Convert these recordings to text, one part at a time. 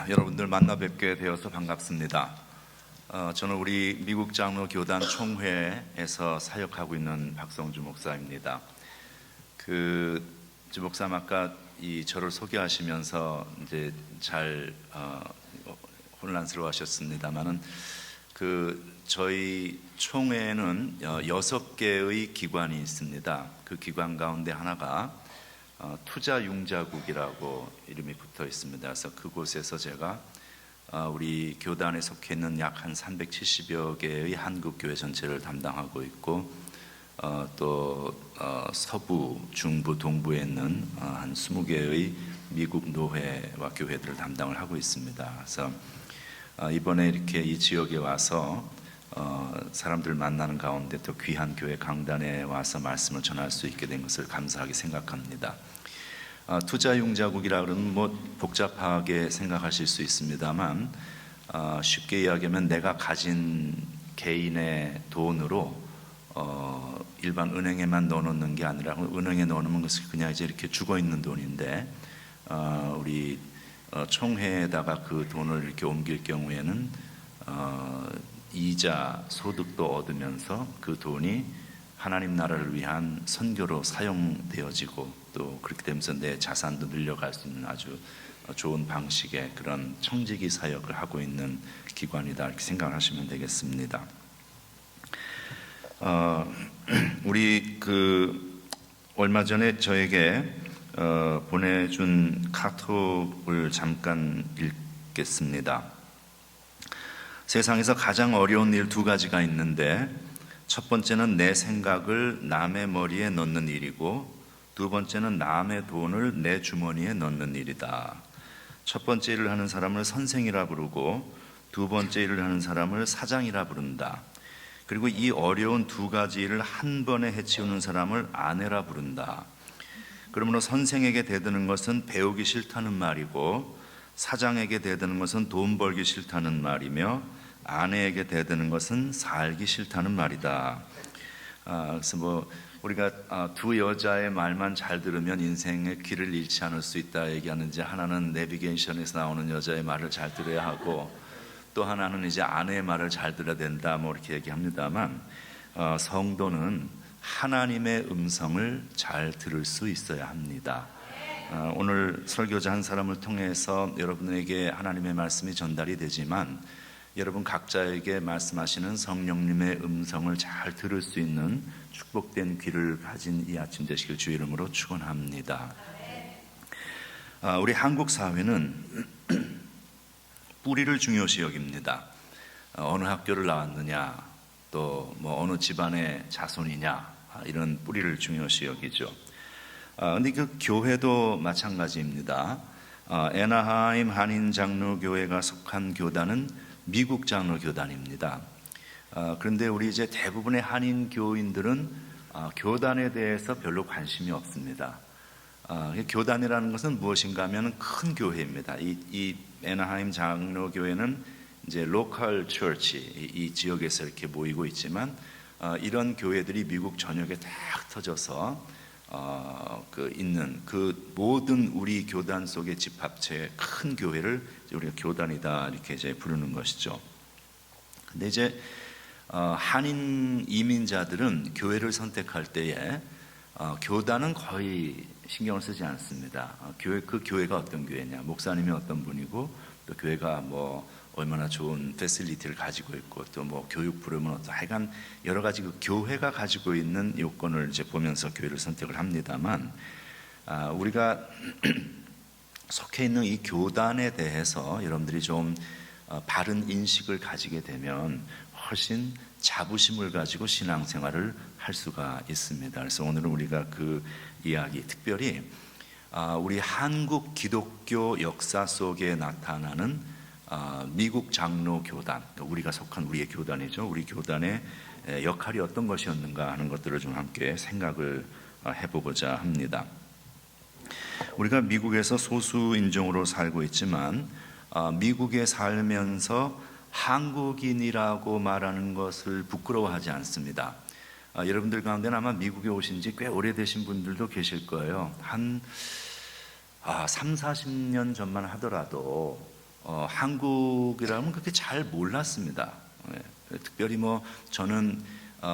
여러분들 만나 뵙게 되어서 반갑습니다. 저는 우리 미국 장로 교단 총회에서 사역하고 있는 박성주 목사입니다. 주 목사님 아까 저를 소개하시면서 이제 잘 혼란스러워하셨습니다만은 저희 총회는 6개의 기관이 있습니다. 그 기관 가운데 하나가 투자융자국이라고 이름이 붙어 있습니다. 그래서 그곳에서 제가 우리 교단에 속해 있는 약 한 370여 개의 한국 교회 전체를 담당하고 있고, 또 서부, 중부, 동부에 있는 한 20개의 미국 노회와 교회들을 담당을 하고 있습니다. 그래서 이번에 이렇게 이 지역에 와서 사람들 만나는 가운데 또 귀한 교회 강단에 와서 말씀을 전할 수 있게 된 것을 감사하게 생각합니다. 투자융자국이라 그러면 복잡하게 생각하실 수 있습니다만, 쉽게 이야기하면 내가 가진 개인의 돈으로 일반 은행에만 넣어놓는 게 아니라, 은행에 넣어놓으면 그것이 그냥 이제 이렇게 죽어 있는 돈인데, 우리 총회에다가 그 돈을 이렇게 옮길 경우에는 이자 소득도 얻으면서 그 돈이 하나님 나라를 위한 선교로 사용되어지고, 또 그렇게 되면서 내 자산도 늘려갈 수 있는 아주 좋은 방식의 그런 청지기 사역을 하고 있는 기관이다, 이렇게 생각하시면 되겠습니다. 우리 얼마 전에 저에게 보내준 카톡을 잠깐 읽겠습니다. 세상에서 가장 어려운 일 2가지가 있는데, 첫 번째는 내 생각을 남의 머리에 넣는 일이고, 두 번째는 남의 돈을 내 주머니에 넣는 일이다. 첫 번째 일을 하는 사람을 선생이라 부르고, 두 번째 일을 하는 사람을 사장이라 부른다. 그리고 이 어려운 2가지 일을 한 번에 해치우는 사람을 아내라 부른다. 그러므로 선생에게 대드는 것은 배우기 싫다는 말이고, 사장에게 대드는 것은 돈 벌기 싫다는 말이며, 아내에게 대드는 것은 살기 싫다는 말이다. 그래서 우리가 두 여자의 말만 잘 들으면 인생의 길을 잃지 않을 수 있다 얘기하는지, 하나는 내비게이션에서 나오는 여자의 말을 잘 들어야 하고, 또 하나는 이제 아내의 말을 잘 들어야 된다, 이렇게 얘기합니다만, 성도는 하나님의 음성을 잘 들을 수 있어야 합니다. 오늘 설교자 한 사람을 통해서 여러분에게 하나님의 말씀이 전달이 되지만, 여러분 각자에게 말씀하시는 성령님의 음성을 잘 들을 수 있는 축복된 귀를 가진 이 아침 되시길 주의 이름으로 축원합니다. 우리 한국 사회는 뿌리를 중요시 여깁니다. 어느 학교를 나왔느냐, 또 어느 집안의 자손이냐, 이런 뿌리를 중요시 여기죠. 근데 그 교회도 마찬가지입니다. 애나하임 한인 장로교회가 속한 교단은 미국 장로 교단입니다. 그런데 우리 이제 대부분의 한인 교인들은 교단에 대해서 별로 관심이 없습니다. 교단이라는 것은 무엇인가 하면 큰 교회입니다. 이 애나하임 장로 교회는 이제 로컬 처치, 이 지역에서 이렇게 모이고 있지만, 이런 교회들이 미국 전역에 딱 터져서 있는 그 모든 우리 교단 속의 집합체의 큰 교회를 우리가 교단이다, 이렇게 이제 부르는 것이죠. 근데 이제 한인 이민자들은 교회를 선택할 때에 교단은 거의 신경을 쓰지 않습니다. 그 교회가 어떤 교회냐, 목사님이 어떤 분이고, 또 교회가 얼마나 좋은 패실리티를 가지고 있고, 또 교육 프로그램은 하여간 여러 가지 그 교회가 가지고 있는 요건을 이제 보면서 교회를 선택을 합니다만, 우리가 속해 있는 이 교단에 대해서 여러분들이 좀 바른 인식을 가지게 되면 훨씬 자부심을 가지고 신앙생활을 할 수가 있습니다. 그래서 오늘은 우리가 그 이야기, 특별히 우리 한국 기독교 역사 속에 나타나는 미국 장로 교단, 우리가 속한 우리의 교단이죠. 우리 교단의 역할이 어떤 것이었는가 하는 것들을 좀 함께 생각을 해보고자 합니다. 우리가 미국에서 소수 인종으로 살고 있지만, 미국에 살면서 한국인이라고 말하는 것을 부끄러워하지 않습니다. 여러분들 가운데는 아마 미국에 오신 지 꽤 오래되신 분들도 계실 거예요. 한 3, 40년 전만 하더라도 한국이라면 그렇게 잘 몰랐습니다. 특별히 뭐 저는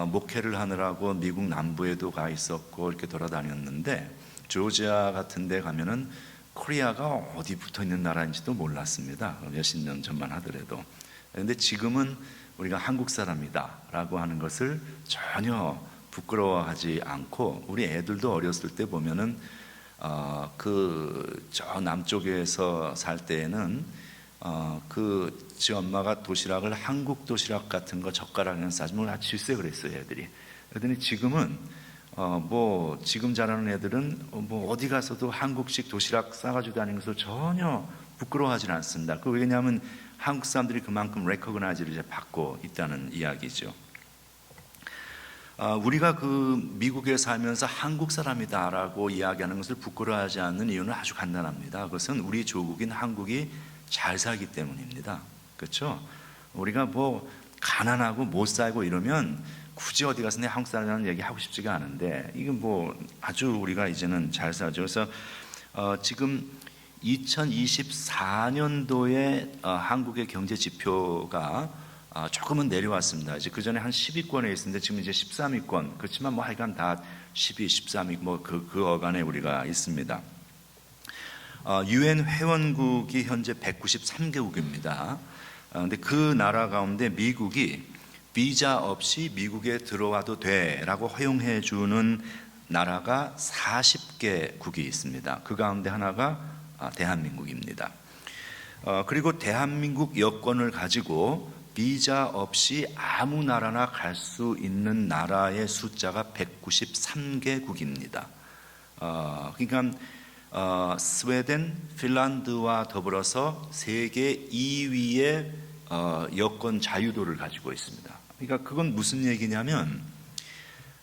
목회를 하느라고 미국 남부에도 가 있었고 이렇게 돌아다녔는데 조지아 같은 데 가면은 코리아가 어디 붙어 있는 나라인지도 몰랐습니다. 몇십 년 전만 하더라도. 그런데 지금은 우리가 한국 사람이다라고 하는 것을 전혀 부끄러워하지 않고, 우리 애들도 어렸을 때 보면은 저 남쪽에서 살 때에는 지 엄마가 도시락을 한국 도시락 같은 거 젓가락이랑 싸주면 아주 질색을 했어요, 애들이. 그랬더니 지금은 뭐 지금 자라는 애들은 뭐 어디 가서도 한국식 도시락 싸가지고 다니는 것을 전혀 부끄러워하지 않습니다. 왜냐하면 한국 사람들이 그만큼 레코그나이즈를 이제 받고 있다는 이야기죠. 우리가 미국에 살면서 한국 사람이다라고 이야기하는 것을 부끄러워하지 않는 이유는 아주 간단합니다. 그것은 우리 조국인 한국이 잘 살기 때문입니다. 그렇죠? 우리가 뭐 가난하고 못 살고 이러면 굳이 어디 가서 내 한국 사람이라는 얘기 하고 싶지가 않은데, 이건 뭐 아주 우리가 이제는 잘 살죠. 그래서 지금 2024년도에 한국의 경제 지표가 조금은 내려왔습니다. 이제 그 전에 한 10위권에 있었는데 지금 이제 13위권. 그렇지만 뭐 하여간 다 12, 13위 뭐 그 어간에 우리가 있습니다. UN 회원국이 현재 193개국입니다. 근데 그 나라 가운데 미국이 비자 없이 미국에 들어와도 돼라고 허용해 주는 나라가 40개국이 있습니다. 그 가운데 하나가 대한민국입니다. 그리고 대한민국 여권을 가지고 비자 없이 아무 나라나 갈 수 있는 나라의 숫자가 193개국입니다. 그러니까 스웨덴, 핀란드와 더불어서 세계 2위의 여권 자유도를 가지고 있습니다. 그러니까 그건 무슨 얘기냐면,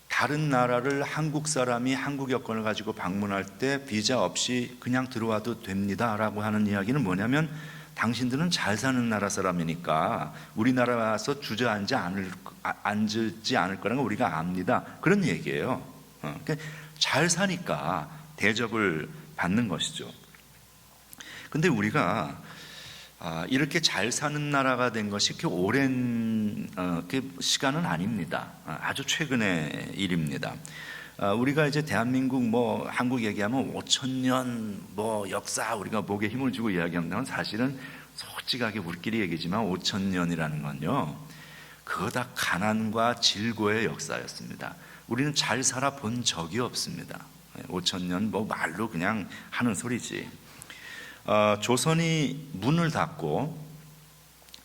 다른 나라를 한국 사람이 한국 여권을 가지고 방문할 때 비자 없이 그냥 들어와도 됩니다라고 하는 이야기는 뭐냐면, 당신들은 잘 사는 나라 사람이니까 우리나라 와서 주저앉지 않을 거라는 걸 우리가 압니다. 그런 얘기예요. 그러니까 잘 사니까 대접을 받는 것이죠. 근데 우리가 이렇게 잘 사는 나라가 된 것이 그렇게 오랜 시간은 아닙니다. 아주 최근의 일입니다. 우리가 이제 대한민국 뭐 한국 얘기하면 5,000년 뭐 역사 우리가 목에 힘을 주고 이야기한다면, 사실은 솔직하게 우리끼리 얘기지만 5,000년이라는 건요, 그거 다 가난과 질고의 역사였습니다. 우리는 잘 살아본 적이 없습니다. 5,000년 뭐 말로 그냥 하는 소리지. 조선이 문을 닫고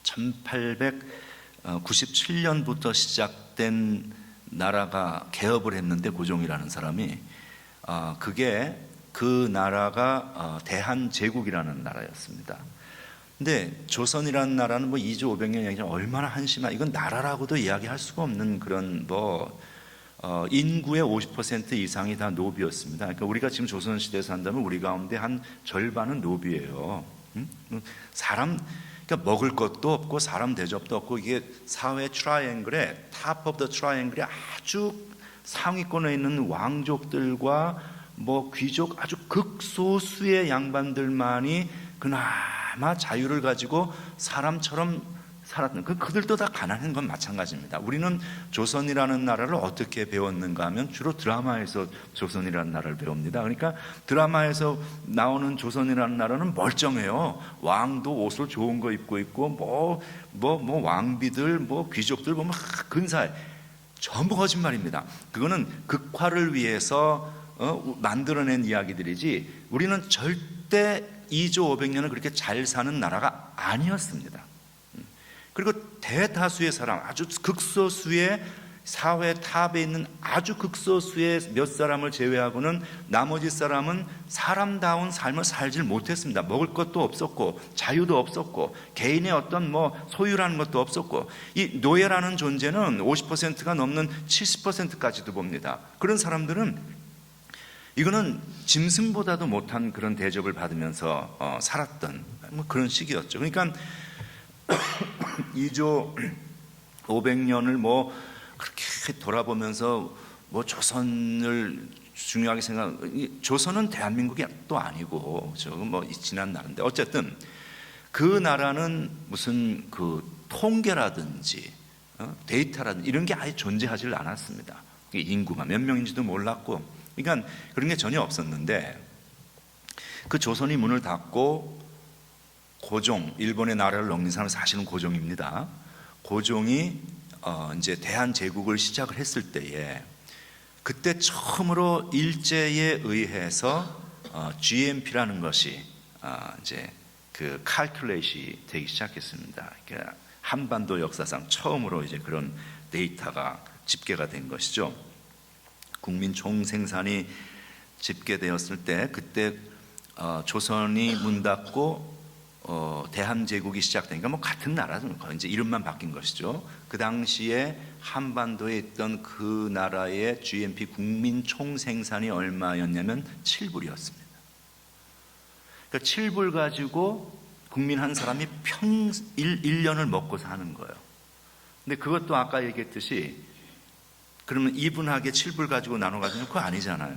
1897년부터 시작된 나라가 개업을 했는데, 고종이라는 사람이 그게 그 나라가 대한제국이라는 나라였습니다. 근데 조선이라는 나라는 뭐 2조 500년 얘기하면 얼마나 한심한, 이건 나라라고도 이야기할 수가 없는 그런 인구의 50% 이상이 다 노비였습니다. 그러니까 우리가 지금 조선시대에 산다면 우리 가운데 한 절반은 노비예요. 그러니까 먹을 것도 없고 사람 대접도 없고, 이게 사회 트라이앵글에 탑 오브 더 트라이앵글에 아주 상위권에 있는 왕족들과 뭐 귀족, 아주 극소수의 양반들만이 그나마 자유를 가지고 사람처럼 살았던, 그들도 다 가난한 건 마찬가지입니다. 우리는 조선이라는 나라를 어떻게 배웠는가 하면 주로 드라마에서 조선이라는 나라를 배웁니다. 그러니까 드라마에서 나오는 조선이라는 나라는 멀쩡해요. 왕도 옷을 좋은 거 입고 있고 왕비들 귀족들 보면 근사해. 전부 거짓말입니다. 그거는 극화를 위해서 만들어낸 이야기들이지, 우리는 절대 2조 500년을 그렇게 잘 사는 나라가 아니었습니다. 그리고 대다수의 사람, 아주 극소수의 사회 탑에 있는 아주 극소수의 몇 사람을 제외하고는 나머지 사람은 사람다운 삶을 살질 못했습니다. 먹을 것도 없었고 자유도 없었고 개인의 어떤 소유라는 것도 없었고, 이 노예라는 존재는 50%가 넘는 70%까지도 봅니다. 그런 사람들은 이거는 짐승보다도 못한 그런 대접을 받으면서 살았던 그런 시기였죠. 그러니까 2조 500년을 그렇게 돌아보면서 조선을 중요하게 조선은 대한민국이 또 아니고 지난 나라인데, 어쨌든 그 나라는 무슨 그 통계라든지 데이터라든지 이런 게 아예 존재하지 않았습니다. 인구가 몇 명인지도 몰랐고, 그러니까 그런 게 전혀 없었는데, 그 조선이 문을 닫고 고종, 일본의 나라를 넘긴 사람은 사실은 고종입니다. 고종이 이제 대한제국을 시작을 했을 때에, 그때 처음으로 일제에 의해서 GMP라는 것이 이제 그 칼큘레이션이 되기 시작했습니다. 그러니까 한반도 역사상 처음으로 이제 그런 데이터가 집계가 된 것이죠. 국민 총생산이 집계되었을 때, 그때 조선이 문 닫고 대한제국이 시작되니까 뭐 같은 나라죠. 이제 이름만 바뀐 것이죠. 그 당시에 한반도에 있던 그 나라의 GNP 국민 총생산이 얼마였냐면 7불이었습니다. 그러니까 7불 가지고 국민 한 사람이 1년을 먹고 사는 거예요. 근데 그것도 아까 얘기했듯이, 그러면 이분하게 7불 가지고 나눠가지고 그거 아니잖아요.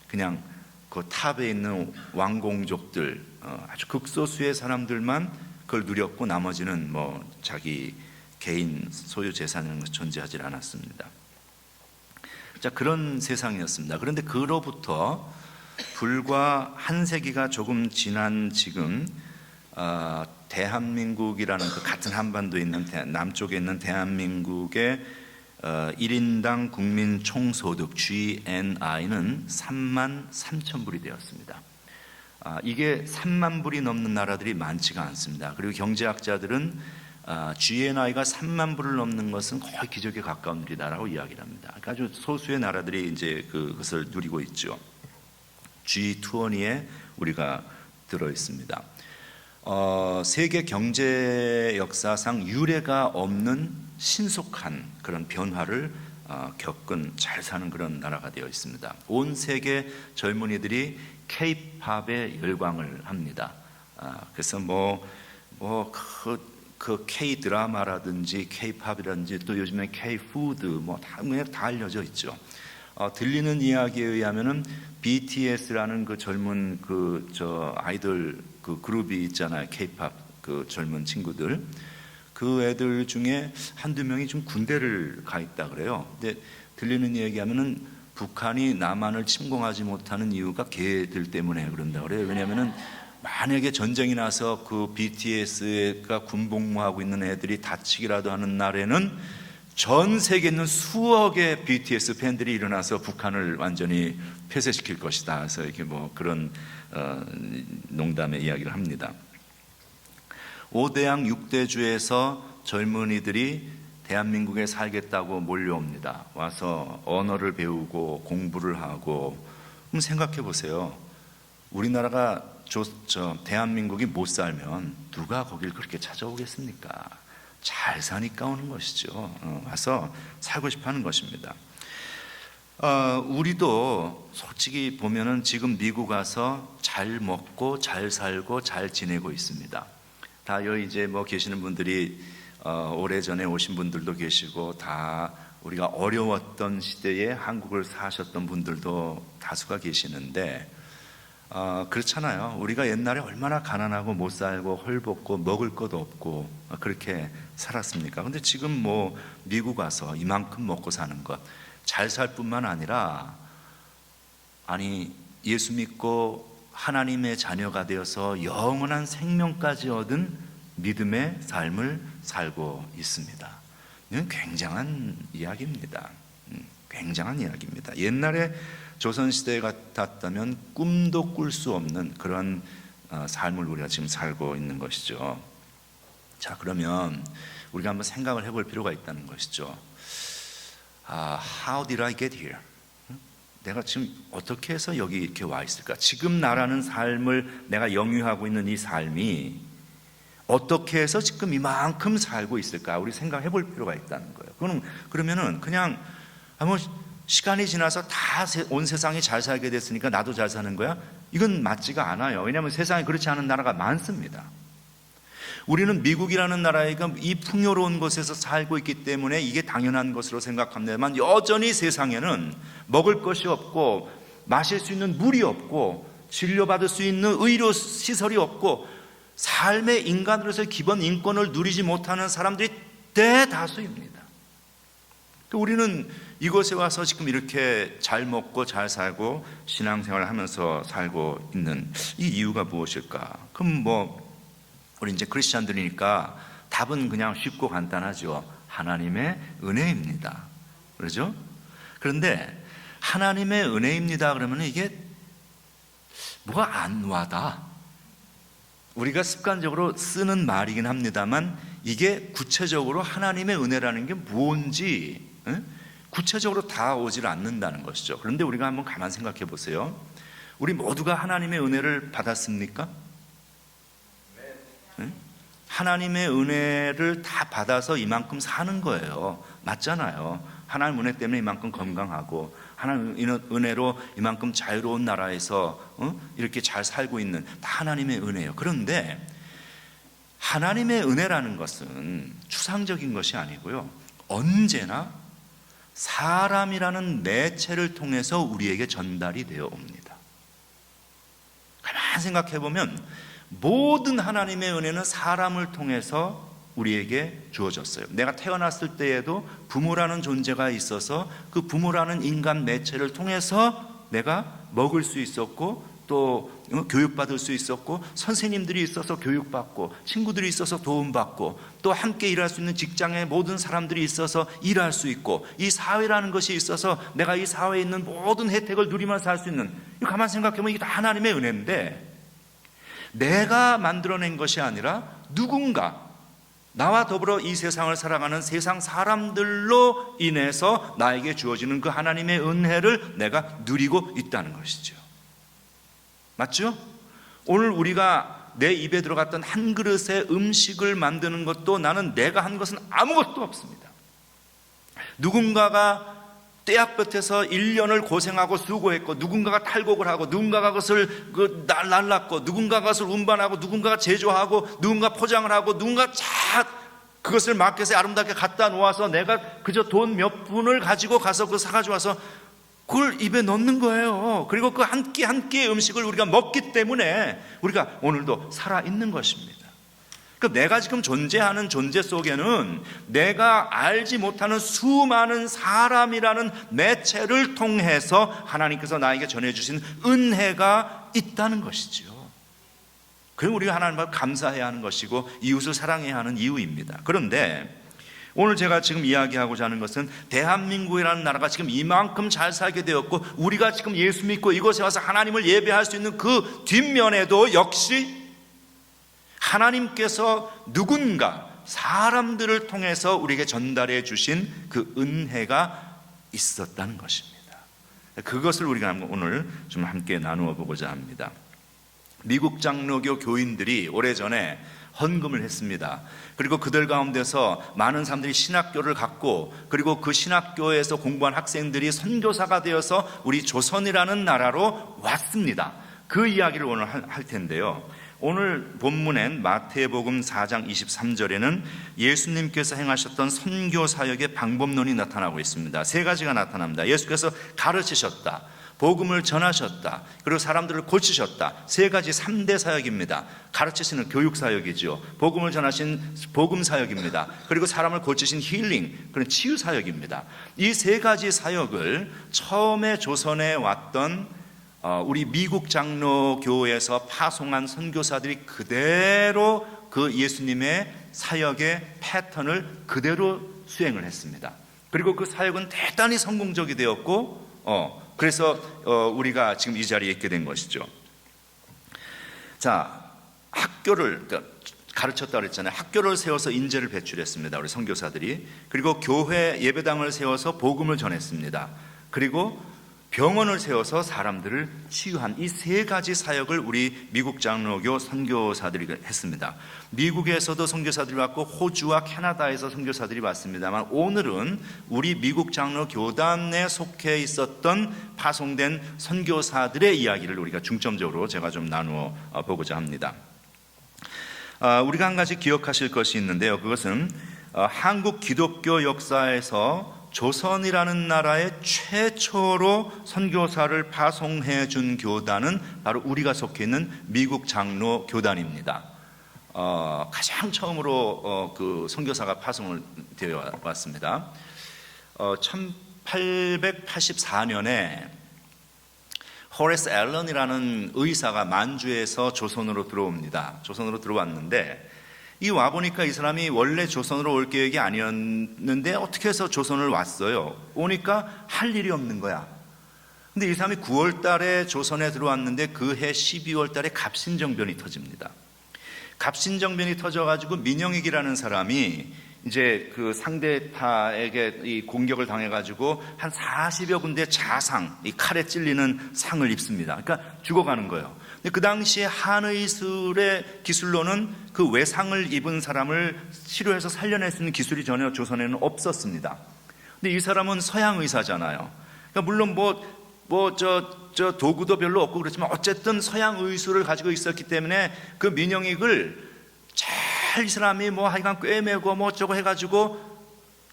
그냥 그 탑에 있는 왕공족들, 아주 극소수의 사람들만 그걸 누렸고, 나머지는 뭐 자기 개인 소유 재산은 존재하지 않았습니다. 자, 그런 세상이었습니다. 그런데 그로부터 불과 한 세기가 조금 지난 지금, 대한민국이라는 그 같은 한반도에 있는 남쪽에 있는 대한민국의 1인당 국민 총소득 GNI는 3만 3천 불이 되었습니다. 이게 3만 불이 넘는 나라들이 많지가 않습니다. 그리고 경제학자들은 GNI가 3만 불을 넘는 것은 거의 기적에 가까운 일이다라고 이야기를 합니다. 그러니까 아주 소수의 나라들이 이제 그것을 누리고 있죠. G20에 우리가 들어 있습니다. 세계 경제 역사상 유례가 없는 신속한 그런 변화를 겪은, 잘 사는 그런 나라가 되어 있습니다. 온 세계 젊은이들이 K-팝에 열광을 합니다. 그래서 그 K-드라마라든지 K-팝이라든지 또 요즘에 K-푸드 다 알려져 있죠. 들리는 이야기에 의하면은 BTS라는 그 젊은 아이돌 그 그룹이 있잖아요. K-팝 그 젊은 친구들. 그 애들 중에 한두 명이 좀 군대를 가 있다 그래요. 근데 들리는 얘기하면은 북한이 남한을 침공하지 못하는 이유가 걔들 때문에 그런다 그래요. 왜냐하면은 만약에 전쟁이 나서 그 BTS가 군복무하고 있는 애들이 다치기라도 하는 날에는 전 세계에 있는 수억의 BTS 팬들이 일어나서 북한을 완전히 폐쇄시킬 것이다. 그래서 이렇게 그런 농담의 이야기를 합니다. 5대양 6대주에서 젊은이들이 대한민국에 살겠다고 몰려옵니다. 와서 언어를 배우고 공부를 하고. 그럼 생각해 보세요. 우리나라가 대한민국이 못 살면 누가 거길 그렇게 찾아오겠습니까? 잘 사니까 오는 것이죠. 와서 살고 싶어 하는 것입니다. 우리도 솔직히 보면은 지금 미국 와서 잘 먹고 잘 살고 잘 지내고 있습니다. 다 여기 이제 계시는 분들이 오래전에 오신 분들도 계시고, 다 우리가 어려웠던 시대에 한국을 사셨던 분들도 다수가 계시는데, 그렇잖아요. 우리가 옛날에 얼마나 가난하고 못 살고 헐벗고 먹을 것도 없고 그렇게 살았습니까? 근데 지금 미국 와서 이만큼 먹고 사는 것, 잘 살 뿐만 아니라, 예수 믿고 하나님의 자녀가 되어서 영원한 생명까지 얻은 믿음의 삶을 살고 있습니다. 이건 굉장한 이야기입니다. 굉장한 이야기입니다. 옛날에 조선시대 같았다면 꿈도 꿀 수 없는 그런 삶을 우리가 지금 살고 있는 것이죠. 자, 그러면 우리가 한번 생각을 해볼 필요가 있다는 것이죠. How did I get here? 내가 지금 어떻게 해서 여기 이렇게 와 있을까? 지금 나라는 삶을 내가 영위하고 있는 이 삶이 어떻게 해서 지금 이만큼 살고 있을까? 우리 생각해 볼 필요가 있다는 거예요. 그러면은 그냥 시간이 지나서 다 온 세상이 잘 살게 됐으니까 나도 잘 사는 거야? 이건 맞지가 않아요. 왜냐하면 세상에 그렇지 않은 나라가 많습니다. 우리는 미국이라는 나라가 이 풍요로운 곳에서 살고 있기 때문에 이게 당연한 것으로 생각합니다만, 여전히 세상에는 먹을 것이 없고 마실 수 있는 물이 없고 진료받을 수 있는 의료 시설이 없고 삶의 인간으로서의 기본 인권을 누리지 못하는 사람들이 대다수입니다. 우리는 이곳에 와서 지금 이렇게 잘 먹고 잘 살고 신앙생활을 하면서 살고 있는 이 이유가 무엇일까? 그럼 우리 이제 크리스찬들이니까 답은 그냥 쉽고 간단하죠. 하나님의 은혜입니다. 그러죠? 그런데 하나님의 은혜입니다 그러면 이게 뭐가 안 와닿아. 우리가 습관적으로 쓰는 말이긴 합니다만 이게 구체적으로 하나님의 은혜라는 게 뭔지 구체적으로 다가오질 않는다는 것이죠. 그런데 우리가 한번 가만 생각해 보세요. 우리 모두가 하나님의 은혜를 받았습니까? 하나님의 은혜를 다 받아서 이만큼 사는 거예요. 맞잖아요. 하나님 은혜 때문에 이만큼 건강하고 하나님 은혜로 이만큼 자유로운 나라에서 이렇게 잘 살고 있는 다 하나님의 은혜예요. 그런데 하나님의 은혜라는 것은 추상적인 것이 아니고요, 언제나 사람이라는 매체를 통해서 우리에게 전달이 되어 옵니다. 가만히 생각해 보면 모든 하나님의 은혜는 사람을 통해서 우리에게 주어졌어요. 내가 태어났을 때에도 부모라는 존재가 있어서 그 부모라는 인간 매체를 통해서 내가 먹을 수 있었고 또 교육받을 수 있었고 선생님들이 있어서 교육받고 친구들이 있어서 도움받고 또 함께 일할 수 있는 직장에 모든 사람들이 있어서 일할 수 있고 이 사회라는 것이 있어서 내가 이 사회에 있는 모든 혜택을 누리면서 살 수 있는, 가만히 생각해보면 이게 다 하나님의 은혜인데 내가 만들어낸 것이 아니라 누군가 나와 더불어 이 세상을 살아가는 세상 사람들로 인해서 나에게 주어지는 그 하나님의 은혜를 내가 누리고 있다는 것이죠. 맞죠? 오늘 우리가 내 입에 들어갔던 한 그릇의 음식을 만드는 것도 나는 내가 한 것은 아무것도 없습니다. 누군가가 떼약볕에서 1년을 고생하고 수고했고 누군가가 탈곡을 하고 누군가가 그것을 날랐고 누군가가 그것을 운반하고 누군가가 제조하고 누군가 포장을 하고 누군가 그것을 마켓에 아름답게 갖다 놓아서 내가 그저 돈 몇 푼을 가지고 가서 그걸 사가지고 와서 그걸 입에 넣는 거예요. 그리고 그 한 끼 한 끼의 음식을 우리가 먹기 때문에 우리가 오늘도 살아있는 것입니다. 그러니까 내가 지금 존재하는 존재 속에는 내가 알지 못하는 수많은 사람이라는 매체를 통해서 하나님께서 나에게 전해주신 은혜가 있다는 것이죠. 그럼 우리가 하나님 앞에 감사해야 하는 것이고 이웃을 사랑해야 하는 이유입니다. 그런데 오늘 제가 지금 이야기하고자 하는 것은 대한민국이라는 나라가 지금 이만큼 잘 살게 되었고 우리가 지금 예수 믿고 이곳에 와서 하나님을 예배할 수 있는 그 뒷면에도 역시 하나님께서 누군가 사람들을 통해서 우리에게 전달해 주신 그 은혜가 있었다는 것입니다. 그것을 우리가 오늘 좀 함께 나누어 보고자 합니다. 미국 장로교 교인들이 오래전에 헌금을 했습니다. 그리고 그들 가운데서 많은 사람들이 신학교를 갖고 그리고 그 신학교에서 공부한 학생들이 선교사가 되어서 우리 조선이라는 나라로 왔습니다. 그 이야기를 오늘 할 텐데요. 오늘 본문엔 마태복음 4장 23절에는 예수님께서 행하셨던 선교 사역의 방법론이 나타나고 있습니다. 세 가지가 나타납니다. 예수께서 가르치셨다, 복음을 전하셨다, 그리고 사람들을 고치셨다. 세 가지 3대 사역입니다. 가르치시는 교육 사역이죠. 복음을 전하신 복음 사역입니다. 그리고 사람을 고치신 힐링, 그런 치유 사역입니다. 이 세 가지 사역을 처음에 조선에 왔던 우리 미국 장로교에서 파송한 선교사들이 그대로 그 예수님의 사역의 패턴을 그대로 수행을 했습니다. 그리고 그 사역은 대단히 성공적이 되었고 그래서 우리가 지금 이 자리에 있게 된 것이죠. 자, 학교를 가르쳤다고 그랬잖아요. 학교를 세워서 인재를 배출했습니다. 우리 선교사들이. 그리고 교회 예배당을 세워서 복음을 전했습니다. 그리고 병원을 세워서 사람들을 치유한 이 세 가지 사역을 우리 미국 장로교 선교사들이 했습니다. 미국에서도 선교사들이 왔고 호주와 캐나다에서 선교사들이 왔습니다만 오늘은 우리 미국 장로 교단에 속해 있었던 파송된 선교사들의 이야기를 우리가 중점적으로 제가 좀 나누어 보고자 합니다. 우리가 한 가지 기억하실 것이 있는데요. 그것은 한국 기독교 역사에서 조선이라는 나라의 최초로 선교사를 파송해 준 교단은 바로 우리가 속해 있는 미국 장로 교단입니다. 가장 처음으로 그 선교사가 파송을 되어 왔습니다. 1884년에 호레스 앨런이라는 의사가 만주에서 조선으로 들어옵니다. 조선으로 들어왔는데 이 와보니까 이 사람이 원래 조선으로 올 계획이 아니었는데 어떻게 해서 조선을 왔어요. 오니까 할 일이 없는 거야. 근데 이 사람이 9월 달에 조선에 들어왔는데 그 해 12월 달에 갑신정변이 터집니다. 갑신정변이 터져가지고 민영익이라는 사람이 이제 그 상대파에게 이 공격을 당해가지고 한 40여 군데 자상, 이 칼에 찔리는 상을 입습니다. 그러니까 죽어가는 거예요. 근데 그 당시에 한의술의 기술로는 그 외상을 입은 사람을 치료해서 살려낼 수 있는 기술이 전혀 조선에는 없었습니다. 근데 이 사람은 서양 의사잖아요. 그러니까 물론 저 도구도 별로 없고 그렇지만 어쨌든 서양 의술을 가지고 있었기 때문에 그 민영익을 잘 이 사람이 하여간 꿰매고 어쩌고 해가지고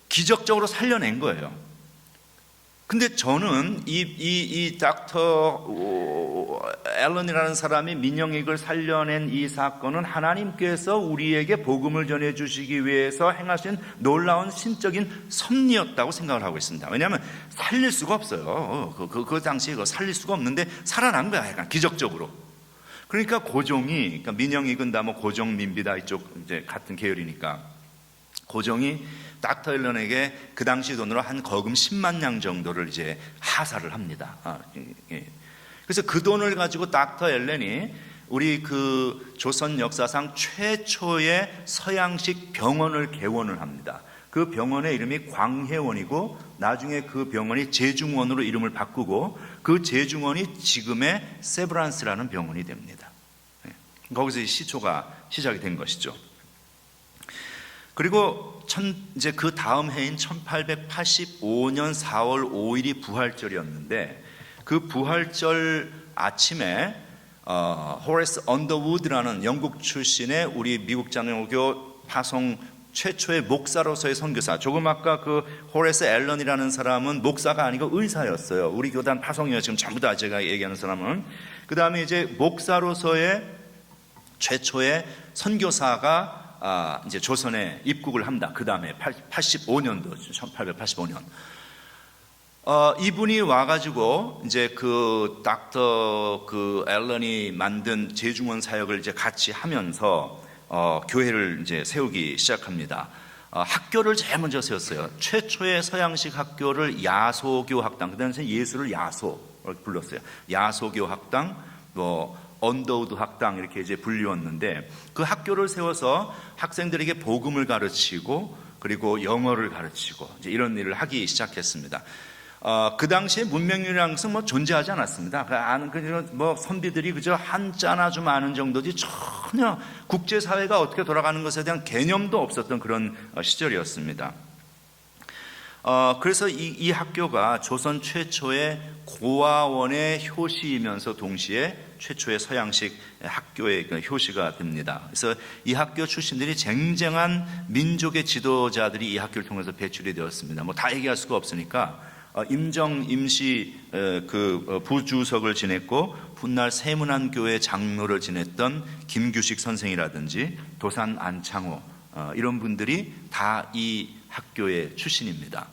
기적적으로 살려낸 거예요. 근데 저는 이 닥터 앨런이라는 사람이 민영익을 살려낸 이 사건은 하나님께서 우리에게 복음을 전해주시기 위해서 행하신 놀라운 신적인 섭리였다고 생각을 하고 있습니다. 왜냐하면 살릴 수가 없어요. 그 당시에 살릴 수가 없는데 살아난 거야, 약간 기적적으로. 그러니까 그러니까 민영익은 다 고종, 민비다 이쪽 이제 같은 계열이니까 고종이 닥터 앨런에게 그 당시 돈으로 한 거금 10만 냥 정도를 이제 하사를 합니다. 그래서 그 돈을 가지고 닥터 앨런이 우리 그 조선 역사상 최초의 서양식 병원을 개원을 합니다. 그 병원의 이름이 광해원이고 나중에 그 병원이 제중원으로 이름을 바꾸고 그 제중원이 지금의 세브란스라는 병원이 됩니다. 거기서 이 시초가 시작이 된 것이죠. 그리고 이제 그 다음 해인 1885년 4월 5일이 부활절이었는데 그 부활절 아침에 호레스 언더우드라는 영국 출신의 우리 미국 장로교 파송 최초의 목사로서의 선교사, 조금 아까 그 호레스 앨런이라는 사람은 목사가 아니고 의사였어요. 우리 교단 파송이에요. 지금 전부 다 제가 얘기하는 사람은. 그 다음에 이제 목사로서의 최초의 선교사가 이제 조선에 입국을 합니다. 그 다음에 85년도 1885년. 이분이 와가지고 이제 그 닥터 그 앨런이 만든 제중원 사역을 이제 같이 하면서 교회를 이제 세우기 시작합니다. 학교를 제일 먼저 세웠어요. 최초의 서양식 학교를 야소교 학당, 그 당시에 예수를 야소 불렀어요. 야소교 학당, 언더우드 학당 이렇게 이제 불리웠는데 그 학교를 세워서 학생들에게 복음을 가르치고 그리고 영어를 가르치고 이제 이런 일을 하기 시작했습니다. 그 당시에 문명이라는 것은 존재하지 않았습니다. 아는 선비들이 그저 한자나 좀 아는 정도지 전혀 국제사회가 어떻게 돌아가는 것에 대한 개념도 없었던 그런 시절이었습니다. 그래서 이 학교가 조선 최초의 고아원의 효시이면서 동시에 최초의 서양식 학교의 효시가 됩니다. 그래서 이 학교 출신들이 쟁쟁한 민족의 지도자들이 이 학교를 통해서 배출이 되었습니다. 다 얘기할 수가 없으니까 임정 임시 그 부주석을 지냈고 훗날 세문안교회 장로를 지냈던 김규식 선생이라든지 도산 안창호 이런 분들이 다 이 학교의 출신입니다.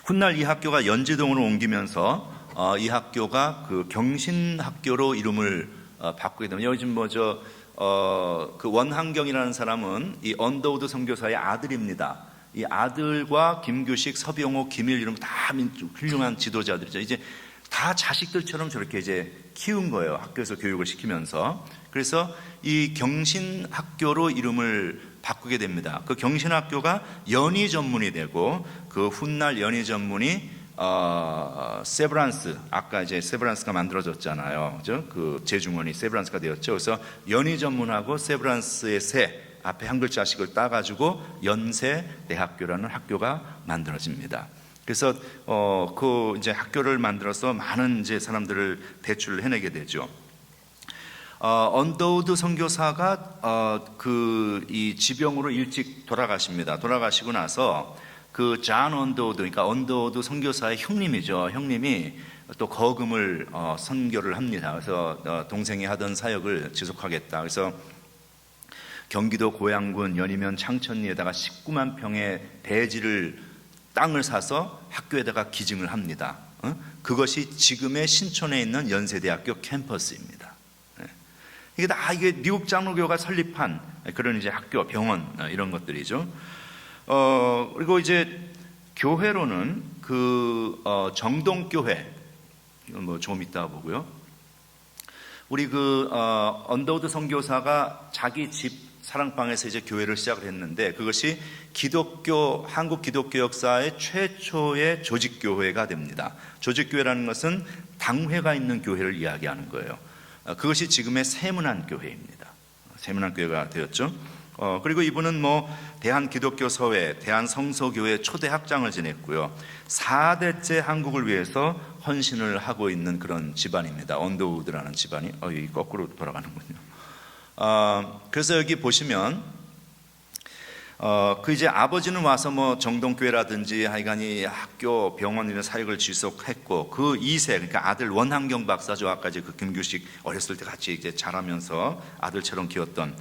훗날 이 학교가 연지동으로 옮기면서 이 학교가 그 경신학교로 이름을 바꾸게 됩니다. 요즘 그 원한경이라는 사람은 이 언더우드 선교사의 아들입니다. 이 아들과 김규식, 서병호, 김일 이런 다 훌륭한 지도자들이죠. 이제 다 자식들처럼 저렇게 이제 키운 거예요. 학교에서 교육을 시키면서. 그래서 이 경신학교로 이름을 바꾸게 됩니다. 그 경신학교가 연희 전문이 되고 그 훗날 연희 전문이 세브란스, 아까 이제 세브란스가 만들어졌잖아요. 그죠? 그 제중원이 세브란스가 되었죠. 그래서 연희 전문하고 세브란스의 세 앞에 한 글자씩을 따가지고 연세대학교라는 학교가 만들어집니다. 그래서 그 이제 학교를 만들어서 많은 이제 사람들을 배출을 해내게 되죠. 언더우드 선교사가 이 지병으로 일찍 돌아가십니다. 돌아가시고 나서 그 잔 언더우드, 그러니까 언더우드 선교사의 형님이죠. 형님이 또 거금을 선교를 합니다. 그래서 동생이 하던 사역을 지속하겠다. 그래서 경기도 고양군 연이면 창천리에다가 19만 평의 대지를 땅을 사서 학교에다가 기증을 합니다. 그것이 지금의 신촌에 있는 연세대학교 캠퍼스입니다. 이게 미국 장로교가 설립한 그런 이제 학교, 병원 이런 것들이죠. 그리고 이제 교회로는 정동교회, 이건 뭐 좀 이따 보고요. 우리 언더우드 선교사가 자기 집 사랑방에서 이제 교회를 시작을 했는데, 그것이 한국 기독교 역사의 최초의 조직교회가 됩니다. 조직교회라는 것은 당회가 있는 교회를 이야기하는 거예요. 그것이 지금의 세문안교회입니다. 세문안교회가 되었죠. 그리고 이분은 대한기독교서회, 대한성서교회 초대 학장을 지냈고요. 4대째 한국을 위해서 헌신을 하고 있는 그런 집안입니다. 언더우드라는 집안이. 여기 거꾸로 돌아가는군요. 그래서 여기 보시면 이제 아버지는 와서 정동교회라든지 하여간이 학교, 병원 이런 사역을 지속했고, 그 2세, 그러니까 아들 원한경 박사죠. 아까 이제 김규식 어렸을 때 같이 이제 자라면서 아들처럼 키웠던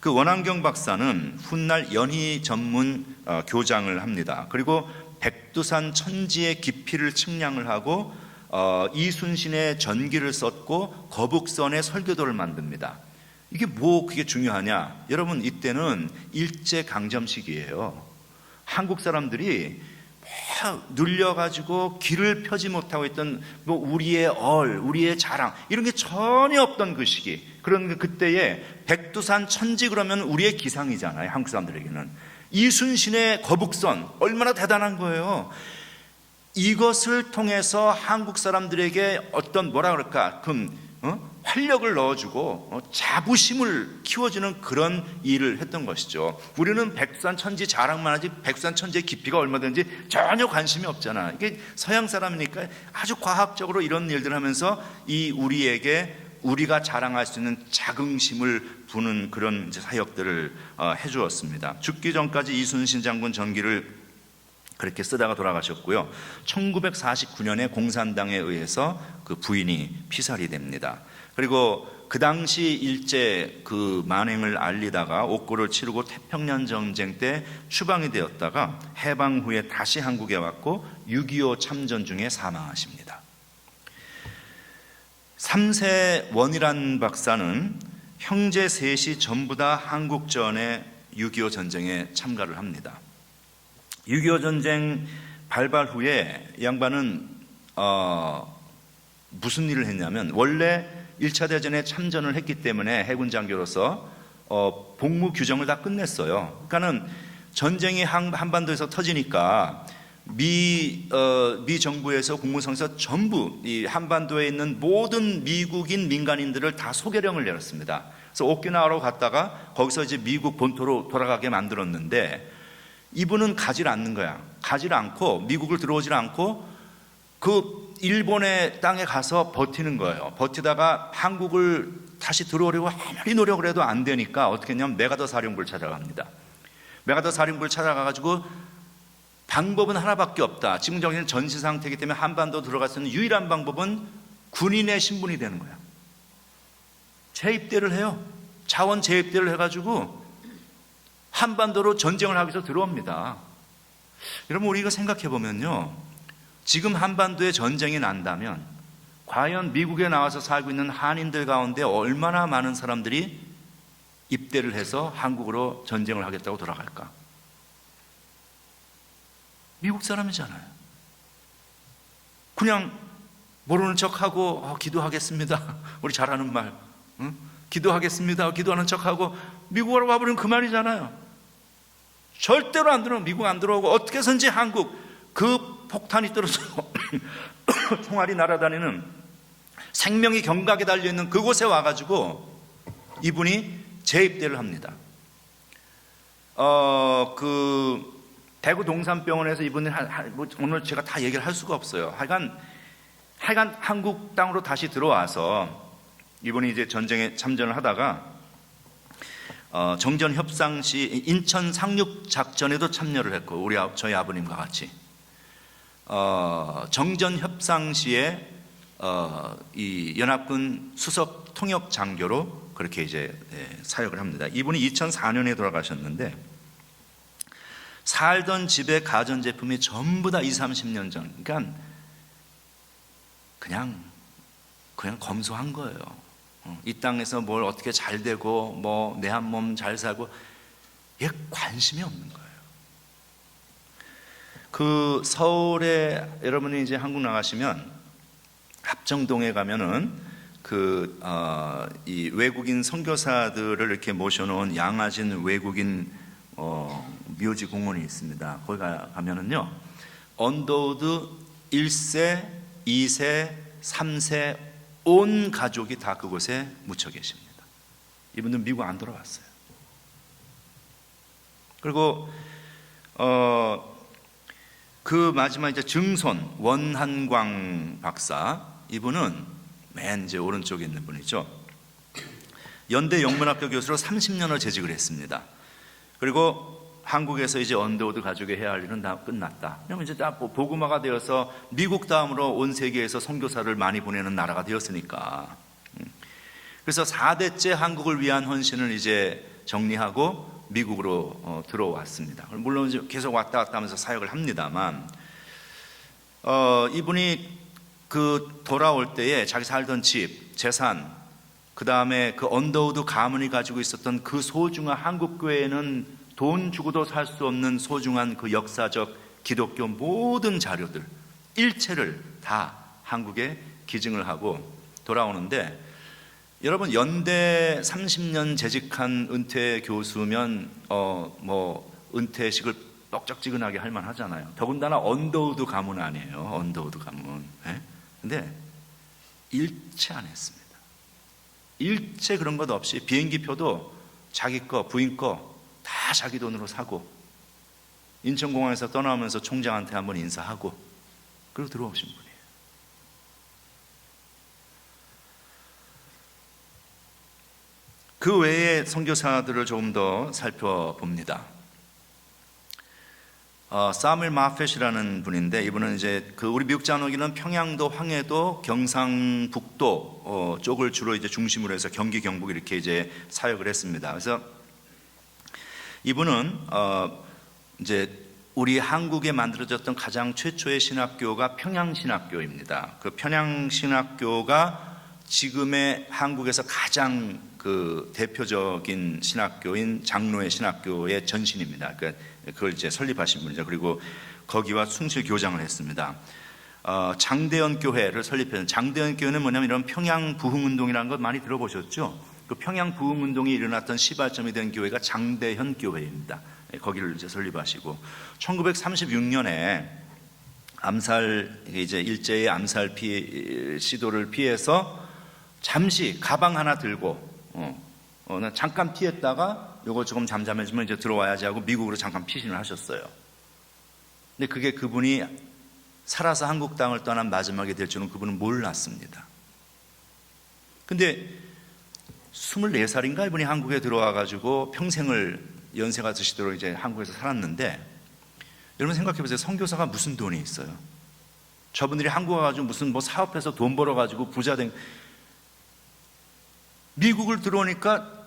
그 원한경 박사는 훗날 연희 전문 교장을 합니다. 그리고 백두산 천지의 깊이를 측량을 하고 이순신의 전기를 썼고 거북선의 설교도를 만듭니다. 이게 그게 중요하냐? 여러분, 이때는 일제강점식이에요. 한국 사람들이 눌려가지고 길을 펴지 못하고 있던 우리의 우리의 자랑 이런 게 전혀 없던 그 시기, 그런 그때에 백두산 천지 그러면 우리의 기상이잖아요. 한국 사람들에게는 이순신의 거북선 얼마나 대단한 거예요. 이것을 통해서 한국 사람들에게 어떤 활력을 넣어주고 자부심을 키워주는 그런 일을 했던 것이죠. 우리는 백두산 천지 자랑만 하지 백두산 천지의 깊이가 얼마든지 전혀 관심이 없잖아. 이게 서양 사람이니까 아주 과학적으로 이런 일들을 하면서 우리가 자랑할 수 있는 자긍심을 부는 그런 사역들을 해주었습니다. 죽기 전까지 이순신 장군 전기를 그렇게 쓰다가 돌아가셨고요. 1949년에 공산당에 의해서 그 부인이 피살이 됩니다. 그리고 그 당시 일제 만행을 알리다가 옥고를 치르고 태평양 전쟁 때 추방이 되었다가 해방 후에 다시 한국에 왔고 6.25 참전 중에 사망하십니다. 3세 원희란 박사는 형제 셋이 전부 다 한국전에 6.25 전쟁에 참가를 합니다. 6.25 전쟁 발발 후에 이 양반은 무슨 일을 했냐면, 원래 1차 대전에 참전을 했기 때문에 해군 장교로서 복무 규정을 다 끝냈어요. 그러니까는 전쟁이 한반도에서 터지니까 미 정부에서 국무성에서 전부 이 한반도에 있는 모든 미국인 민간인들을 다 소개령을 내렸습니다. 그래서 오키나와로 갔다가 거기서 이제 미국 본토로 돌아가게 만들었는데, 이분은 가지를 않는 거야. 가지를 않고 미국을 들어오질 않고 그 일본의 땅에 가서 버티는 거예요. 버티다가 한국을 다시 들어오려고 아무리 노력을 해도 안 되니까 어떻게 했냐면 메가더 사령부를 찾아갑니다. 메가더 사령부를 찾아가가지고 방법은 하나밖에 없다. 지금 저희는 전시 상태이기 때문에 한반도 들어갈 수 있는 유일한 방법은 군인의 신분이 되는 거야. 재입대를 해요. 자원 재입대를 해가지고 한반도로 전쟁을 하기 위해서 들어옵니다. 여러분, 우리가 생각해 보면요, 지금 한반도에 전쟁이 난다면 과연 미국에 나와서 살고 있는 한인들 가운데 얼마나 많은 사람들이 입대를 해서 한국으로 전쟁을 하겠다고 돌아갈까? 미국 사람이잖아요. 그냥 모르는 척하고 기도하겠습니다. 우리 잘하는 말, 기도하겠습니다. 기도하는 척하고 미국으로 와버리면 그만이잖아요. 절대로 안 들어오고, 미국 안 들어오고, 어떻게 해서든지 한국 그 폭탄이 떨어지고 총알이 날아다니는, 생명이 경각에 달려있는 그곳에 와가지고 이분이 재입대를 합니다. 대구 동산병원에서 이분이 오늘 제가 다 얘기를 할 수가 없어요. 하여간 한국 땅으로 다시 들어와서 이분이 이제 전쟁에 참전을 하다가 정전 협상 시 인천 상륙 작전에도 참여를 했고, 저희 아버님과 같이 정전 협상 시에 이 연합군 수석 통역 장교로 그렇게 이제 사역을 합니다. 이분이 2004년에 돌아가셨는데 살던 집의 가전제품이 전부 다 20, 30년 전, 그러니까 그냥 검소한 거예요. 이 땅에서 뭘 어떻게 잘 되고 뭐 내 한 몸 잘 살고 이게 관심이 없는 거예요. 그 서울에 여러분이 이제 한국 나가시면 합정동에 가면은 이 외국인 선교사들을 이렇게 모셔놓은 양아진 외국인 묘지 공원이 있습니다. 거기 가면은요 언더우드 1세, 2세, 3세 온 가족이 다 그곳에 묻혀 계십니다. 이분들 미국 안 돌아왔어요. 그리고 그 마지막 이제 증손 원한광 박사, 이분은 맨 이제 오른쪽에 있는 분이죠. 연대 영문학교 교수로 30년을 재직을 했습니다. 그리고 한국에서 이제 언더우드 가족이 해야 할 일은 다 끝났다. 왜냐면 이제 다 복음화가 되어서 미국 다음으로 온 세계에서 선교사를 많이 보내는 나라가 되었으니까. 그래서 4대째 한국을 위한 헌신을 이제 정리하고 미국으로 들어왔습니다. 물론 이제 계속 왔다 갔다 하면서 사역을 합니다만, 이분이 돌아올 때에 자기 살던 집, 재산, 그 다음에 그 언더우드 가문이 가지고 있었던 그 소중한 한국 교회에는 돈 주고도 살 수 없는 소중한 그 역사적 기독교 모든 자료들, 일체를 다 한국에 기증을 하고 돌아오는데, 여러분 연대 30년 재직한 은퇴 교수면 은퇴식을 뻑적지근하게 할 만하잖아요. 더군다나 언더우드 가문 아니에요. 언더우드 가문. 근데 일체 안 했습니다. 일체 그런 것 없이 비행기표도 자기 거, 부인 거 다 자기 돈으로 사고, 인천공항에서 떠나오면서 총장한테 한번 인사하고 그리고 들어오신 분이에요. 그 외에 선교사들을 조금 더 살펴봅니다. 사무엘 마펫이라는 분인데, 이분은 이제 우리 미국 잔호기는 평양도, 황해도, 경상북도 쪽을 주로 이제 중심으로 해서 경기, 경북 이렇게 이제 사역을 했습니다. 그래서 이분은 이제 우리 한국에 만들어졌던 가장 최초의 신학교가 평양신학교입니다. 그 평양신학교가 지금의 한국에서 가장 대표적인 신학교인 장로의 신학교의 전신입니다. 그걸 이제 설립하신 분이죠. 그리고 거기와 숭실교장을 했습니다. 장대현 교회를 설립했는, 장대현 교회는 뭐냐면 이런 평양 부흥운동이라는 거 많이 들어보셨죠? 그 평양 부흥운동이 일어났던 시발점이 된 교회가 장대현 교회입니다. 거기를 이제 설립하시고 1936년에 일제의 암살 시도를 피해서 잠시 가방 하나 들고 잠깐 피했다가 요거 조금 잠잠해지면 이제 들어와야지 하고 미국으로 잠깐 피신을 하셨어요. 근데 그게 그분이 살아서 한국 땅을 떠난 마지막이 될 줄은 그분은 몰랐습니다. 근데 24살인가 이분이 한국에 들어와가지고 평생을 연세가 드시도록 이제 한국에서 살았는데, 여러분 생각해 보세요. 선교사가 무슨 돈이 있어요? 저분들이 한국 와가지고 무슨 사업해서 돈 벌어가지고 부자 된, 미국을 들어오니까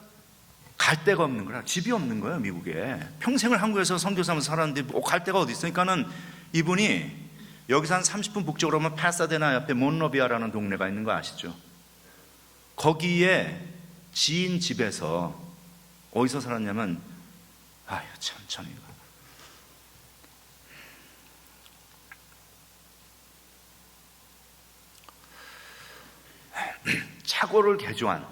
갈 데가 없는 거라, 집이 없는 거예요. 미국에 평생을 한국에서 선교사하면서 살았는데 갈 데가 어디 있으니까는 이분이 여기서 한 30분 북쪽으로 오면 파사데나 옆에 몬로비아라는 동네가 있는 거 아시죠? 거기에 지인 집에서 어디서 살았냐면, 천천히 차고를 개조한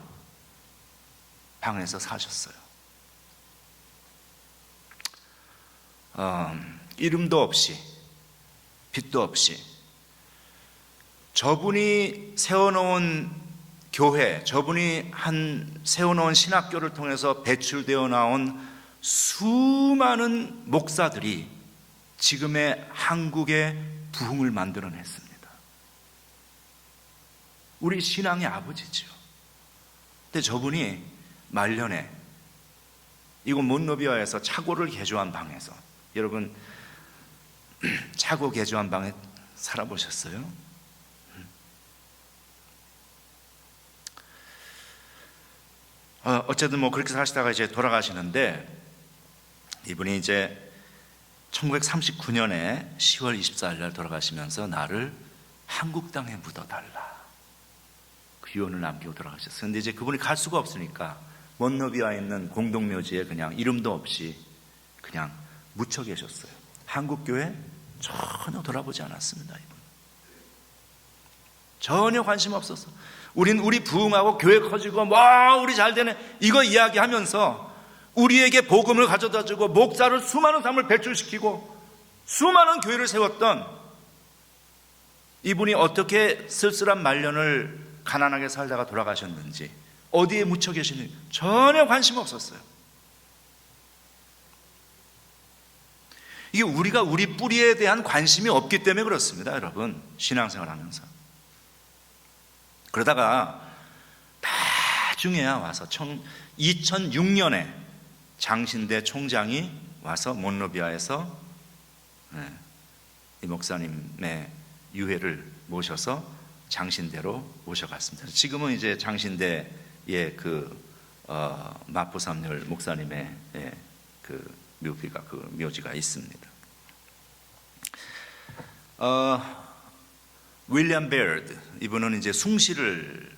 방에서 사셨어요. 이름도 없이 빚도 없이 저분이 세워놓은 교회, 저분이 세워놓은 신학교를 통해서 배출되어 나온 수많은 목사들이 지금의 한국의 부흥을 만들어냈습니다. 우리 신앙의 아버지죠. 근데 저분이 말년에 이곳 몬로비아에서 차고를 개조한 방에서, 여러분 차고 개조한 방에 살아보셨어요? 어쨌든 뭐 그렇게 사시다가 이제 돌아가시는데, 이분이 이제 1939년에 10월 24일 날 돌아가시면서 나를 한국 땅에 묻어달라, 그 유언을 남기고 돌아가셨어요. 근데 이제 그분이 갈 수가 없으니까 먼너비아에 있는 공동묘지에 그냥 이름도 없이 그냥 묻혀 계셨어요. 한국교회 전혀 돌아보지 않았습니다. 이분 전혀 관심 없었어. 우리 부흥하고 교회 커지고 와 우리 잘 되네 이거 이야기하면서 우리에게 복음을 가져다 주고 목자를 수많은 사람을 배출시키고 수많은 교회를 세웠던 이분이 어떻게 쓸쓸한 말년을 가난하게 살다가 돌아가셨는지, 어디에 묻혀 계시는지 전혀 관심 없었어요. 이게 우리가 우리 뿌리에 대한 관심이 없기 때문에 그렇습니다. 여러분, 신앙생활 하면서 그러다가 나중에야 와서 2006년에 장신대 총장이 와서 몬로비아에서 이 목사님의 유해를 모셔서 장신대로 모셔갔습니다. 지금은 이제 장신대의 마포삼열 목사님의 묘지가 있습니다. 윌리엄 베어드, 이분은 이제 숭실을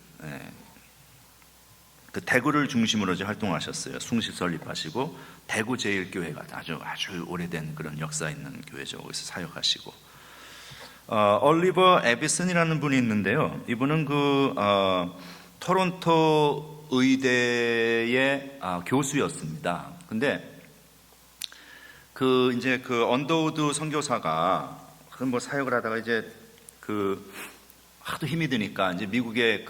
대구를 중심으로 이제 활동하셨어요. 숭실 설립하시고 대구 제일교회가 아주 오래된 그런 역사 있는 교회죠. 거기서 사역하시고, 올리버 에비슨이라는 분이 있는데요. 이분은 토론토 의대의 교수였습니다. 근데 이제 언더우드 선교사가 뭐 사역을 하다가 이제 하도 힘이 드니까 이제 미국에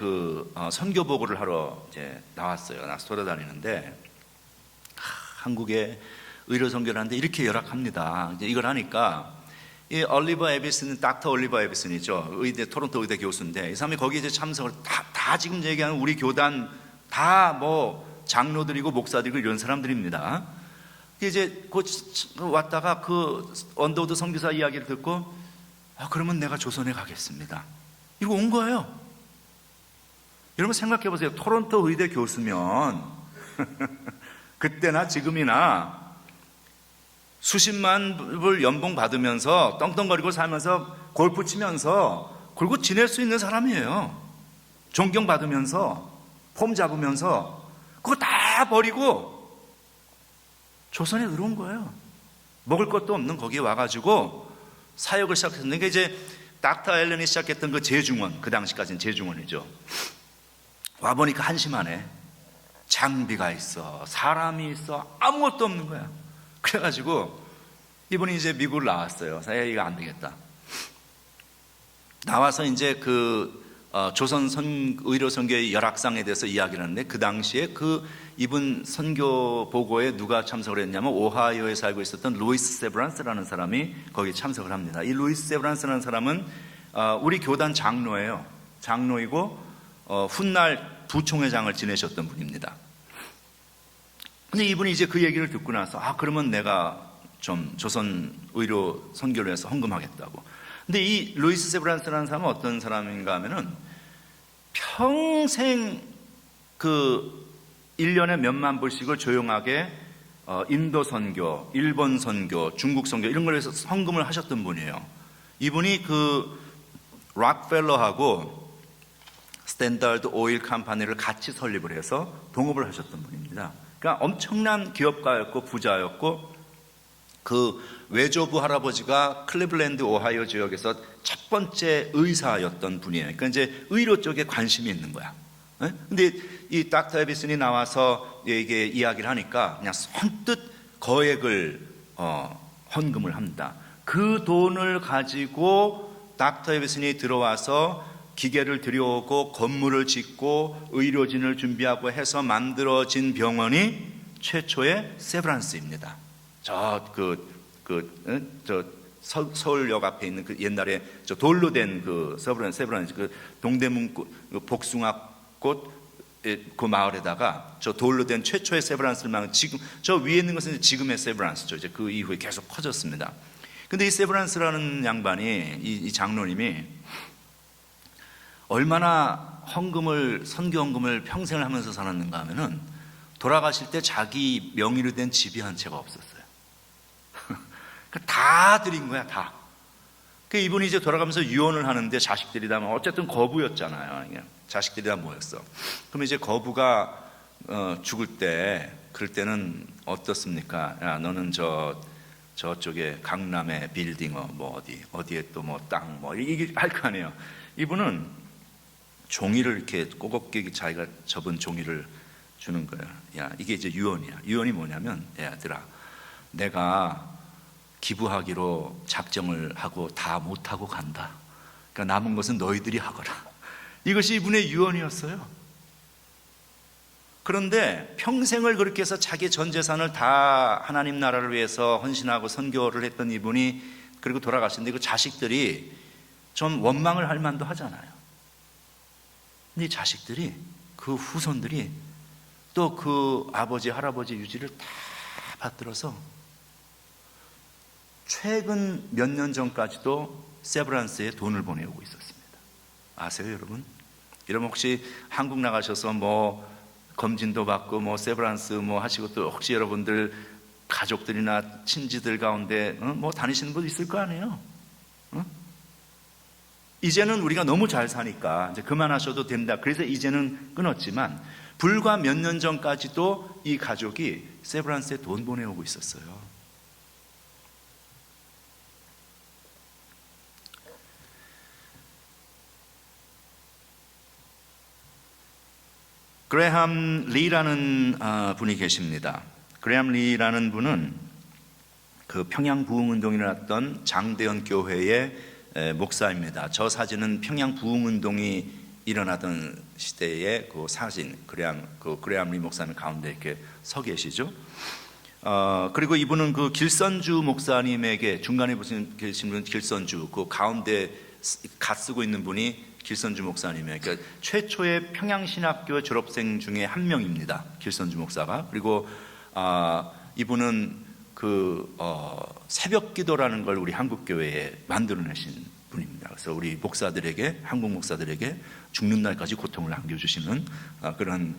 선교 보고를 하러 이제 나왔어요. 나서 돌아다니는데 한국에 의료 선교를 하는데 이렇게 열악합니다. 이제 이걸 하니까 이 올리버 에비슨, 닥터 올리버 에비슨이죠. 토론토 의대 교수인데 이 사람이 거기 이제 참석을 다 지금 얘기하는 우리 교단 다 뭐 장로들이고 목사들이고 이런 사람들입니다. 이제 왔다가 언더우드 선교사 이야기를 듣고 그러면 내가 조선에 가겠습니다. 이거 온 거예요. 여러분 생각해 보세요. 토론토 의대 교수면 그때나 지금이나 수십만 불 연봉 받으면서 떵떵거리고 살면서 골프 치면서 그리고 지낼 수 있는 사람이에요. 존경받으면서 폼 잡으면서 그거 다 버리고 조선에 들어온 거예요. 먹을 것도 없는 거기에 와가지고 사역을 시작했는데, 이게 이제 닥터 앨런이 시작했던 그 재중원, 그 당시까지는 재중원이죠. 와보니까 한심하네. 장비가 있어, 사람이 있어, 아무것도 없는 거야. 그래가지고 이분이 이제 미국을 나왔어요. 이거 안 되겠다. 나와서 이제 조선 의료 선교의 열악상에 대해서 이야기를 하는데, 그 당시에 이분 선교 보고에 누가 참석을 했냐면 오하이오에 살고 있었던 루이스 세브란스라는 사람이 거기에 참석을 합니다. 이 루이스 세브란스라는 사람은 우리 교단 장로예요. 장로이고 훗날 부총회장을 지내셨던 분입니다. 근데 이분이 이제 그 얘기를 듣고 나서 그러면 내가 좀 조선 의료 선교를 해서 헌금하겠다고. 근데 이 루이스 세브란스라는 사람은 어떤 사람인가 하면은 평생 1년에 몇만 불씩을 조용하게 인도 선교, 일본 선교, 중국 선교 이런 걸 해서 헌금을 하셨던 분이에요. 이분이 락펠러하고 스탠다드 오일 컴퍼니를 같이 설립을 해서 동업을 하셨던 분입니다. 그러니까 엄청난 기업가였고 부자였고, 외조부 할아버지가 클리블랜드 오하이오 지역에서 첫 번째 의사였던 분이에요. 그러니까 이제 의료 쪽에 관심이 있는 거야. 근데 이 닥터 에비슨이 나와서 이게 이야기를 하니까 그냥 선뜻 거액을 헌금을 합니다. 그 돈을 가지고 닥터 에비슨이 들어와서 기계를 들여오고 건물을 짓고 의료진을 준비하고 해서 만들어진 병원이 최초의 세브란스입니다. 서울역 앞에 있는 옛날에 돌로 된 세브란스 동대문 복숭아꽃 그 마을에다가 돌로 된 최초의 세브란스를 지금 위에 있는 것은 지금의 세브란스죠. 이제 그 이후에 계속 커졌습니다. 근데 이 세브란스라는 양반이 이 장로님이 얼마나 선교 헌금을 평생을 하면서 살았는가 하면은 돌아가실 때 자기 명의로 된 집이 한 채가 없었어요. 다 드린 거야, 다. 이분이 이제 돌아가면서 유언을 하는데 자식들이 다 어쨌든 거부였잖아요. 자식들이 다 모였어. 그럼 이제 거부가 죽을 때, 그럴 때는 어떻습니까? 야, 너는 저쪽에 강남의 빌딩, 뭐 어디에 또 뭐 땅, 뭐 이게 할 거 아니에요. 이분은 종이를 이렇게 꼬겁게 자기가 접은 종이를 주는 거예요. 야, 이게 이제 유언이야. 유언이 뭐냐면, 얘들아, 내가 기부하기로 작정을 하고 다 못하고 간다. 그러니까 남은 것은 너희들이 하거라. 이것이 이분의 유언이었어요. 그런데 평생을 그렇게 해서 자기 전 재산을 다 하나님 나라를 위해서 헌신하고 선교를 했던 이분이 그리고 돌아가시는데 그 자식들이 좀 원망을 할 만도 하잖아요. 근데 이 자식들이, 그 후손들이 또 그 아버지 할아버지 유지를 다 받들어서 최근 몇 년 전까지도 세브란스에 돈을 보내오고 있었습니다. 아세요, 여러분? 여러분 혹시 한국 나가셔서 뭐 검진도 받고 뭐 세브란스 뭐 하시고 또 혹시 여러분들 가족들이나 친지들 가운데 뭐 다니시는 분 있을 거 아니에요? 이제는 우리가 너무 잘 사니까 이제 그만하셔도 된다. 그래서 이제는 끊었지만 불과 몇 년 전까지도 이 가족이 세브란스에 돈 보내오고 있었어요. 그레함 리라는 분이 계십니다. 그레함 리라는 분은 그 평양 부흥운동이 일어났던 장대현 교회의 목사입니다. 저 사진은 평양 부흥운동이 일어나던 시대의 그 사진, 그레함 리 목사님 가운데 이렇게 서 계시죠. 그리고 이분은 그 길선주 목사님에게 중간에 계신 분 길선주, 그 가운데 갓 쓰고 있는 분이 길선주 목사님이에요. 그러니까 최초의 평양신학교 졸업생 중에 한 명입니다. 길선주 목사가. 그리고 이분은 새벽기도라는 걸 우리 한국교회에 만들어내신 분입니다. 그래서 우리 목사들에게, 한국 목사들에게 죽는 날까지 고통을 안겨주시는 그런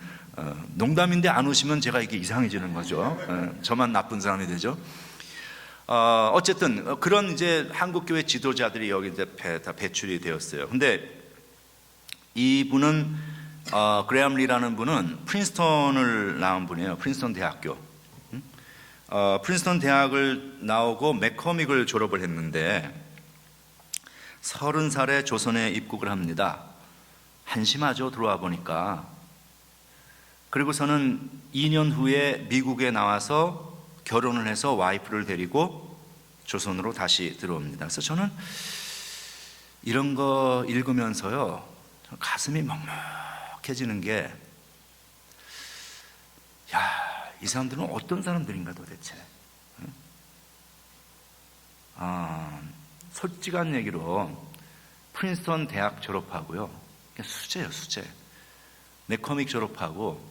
농담인데 안 오시면 제가 이게 이상해지는 거죠. 저만 나쁜 사람이 되죠. 어쨌든 그런 이제 한국교회 지도자들이 여기 다 배출이 되었어요. 근데 이분은 그레함 리라는 분은 프린스턴을 나온 분이에요. 프린스턴 대학교. 프린스턴 대학을 나오고 맥커믹을 졸업을 했는데 30살에 조선에 입국을 합니다. 한심하죠, 들어와 보니까. 그리고서는 2년 후에 미국에 나와서 결혼을 해서 와이프를 데리고 조선으로 다시 들어옵니다. 그래서 저는 이런 거 읽으면서요, 가슴이 먹먹해지는 게, 야, 이 사람들은 어떤 사람들인가 도대체. 솔직한 얘기로 프린스턴 대학 졸업하고요, 수재예요, 수재. 맥커믹 졸업하고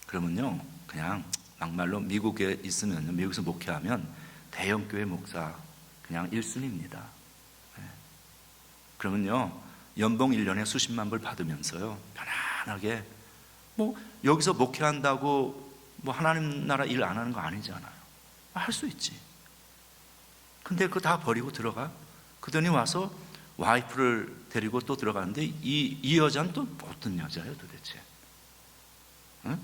그러면요, 그냥 막말로 미국에 있으면, 미국에서 목회하면 대형교회 목사 그냥 1순위입니다. 그러면요, 연봉 1년에 수십만 불 받으면서요, 편안하게, 뭐 여기서 목회한다고 뭐 하나님 나라 일 안 하는 거 아니잖아요. 할 수 있지. 근데 그거 다 버리고 들어가. 그더니 와서 와이프를 데리고 또 들어가는데 이 여자는 또 어떤 여자예요 도대체? 응?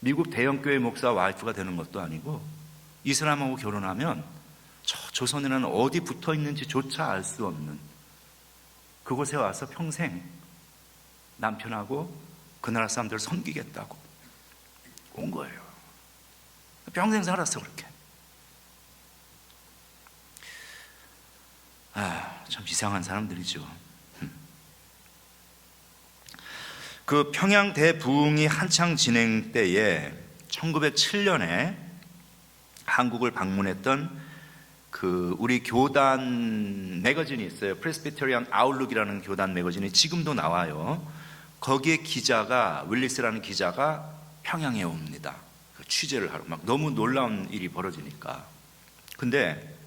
미국 대형교회 목사 와이프가 되는 것도 아니고 이 사람하고 결혼하면 저 조선이라는 어디 붙어 있는지조차 알 수 없는 그곳에 와서 평생 남편하고 그 나라 사람들을 섬기겠다고 온 거예요. 평생 살았어 그렇게. 참 이상한 사람들이죠. 그 평양 대부흥이 한창 진행 때에 1907년에 한국을 방문했던 그 우리 교단 매거진이 있어요. 프레스비테리안 아웃룩이라는 교단 매거진이 지금도 나와요. 거기에 기자가, 윌리스라는 기자가 평양에 옵니다. 그 취재를 하러. 막 너무 놀라운 일이 벌어지니까. 근데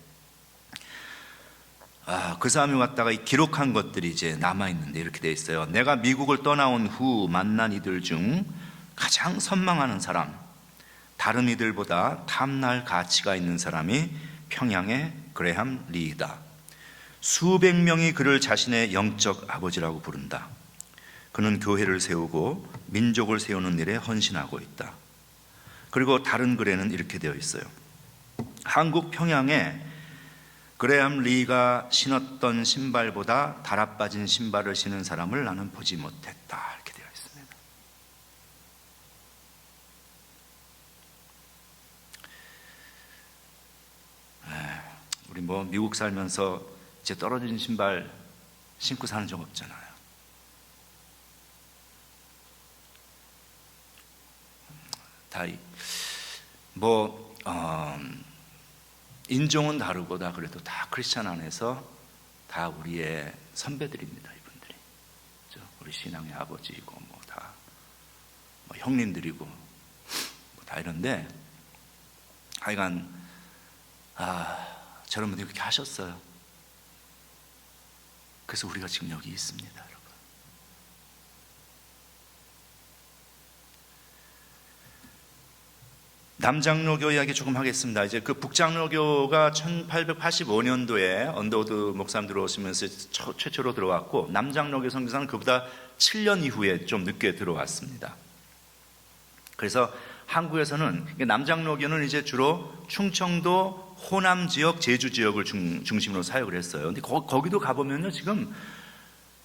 그 사람이 왔다가 기록한 것들이 이제 남아있는데 이렇게 돼 있어요. 내가 미국을 떠나온 후 만난 이들 중 가장 선망하는 사람, 다른 이들보다 탐날 가치가 있는 사람이 평양의 그레함 리이다. 수백 명이 그를 자신의 영적 아버지라고 부른다. 그는 교회를 세우고 민족을 세우는 일에 헌신하고 있다. 그리고 다른 글에는 이렇게 되어 있어요. 한국 평양에 그레함 리가 신었던 신발보다 달아빠진 신발을 신은 사람을 나는 보지 못했다. 이렇게 되어 있습니다. 우리 미국 살면서 이제 떨어진 신발 신고 사는 적 없잖아요. 다 인종은 다르고 다 그래도 다 크리스찬 안에서 다 우리의 선배들입니다. 이분들이 우리 신앙의 아버지이고 다 형님들이고 다 이런데 하여간 저런 분들이 그렇게 하셨어요. 그래서 우리가 지금 여기 있습니다, 여러분. 남장로교 이야기 조금 하겠습니다. 이제 그 북장로교가 1885년도에 언더우드 목사님 들어오시면서 최초로 들어왔고, 남장로교 선교사는 그보다 7년 이후에 좀 늦게 들어왔습니다. 그래서 한국에서는 남장로교는 이제 주로 충청도, 호남 지역, 제주 지역을 중심으로 사역을 했어요. 근데 거기도 가보면요, 지금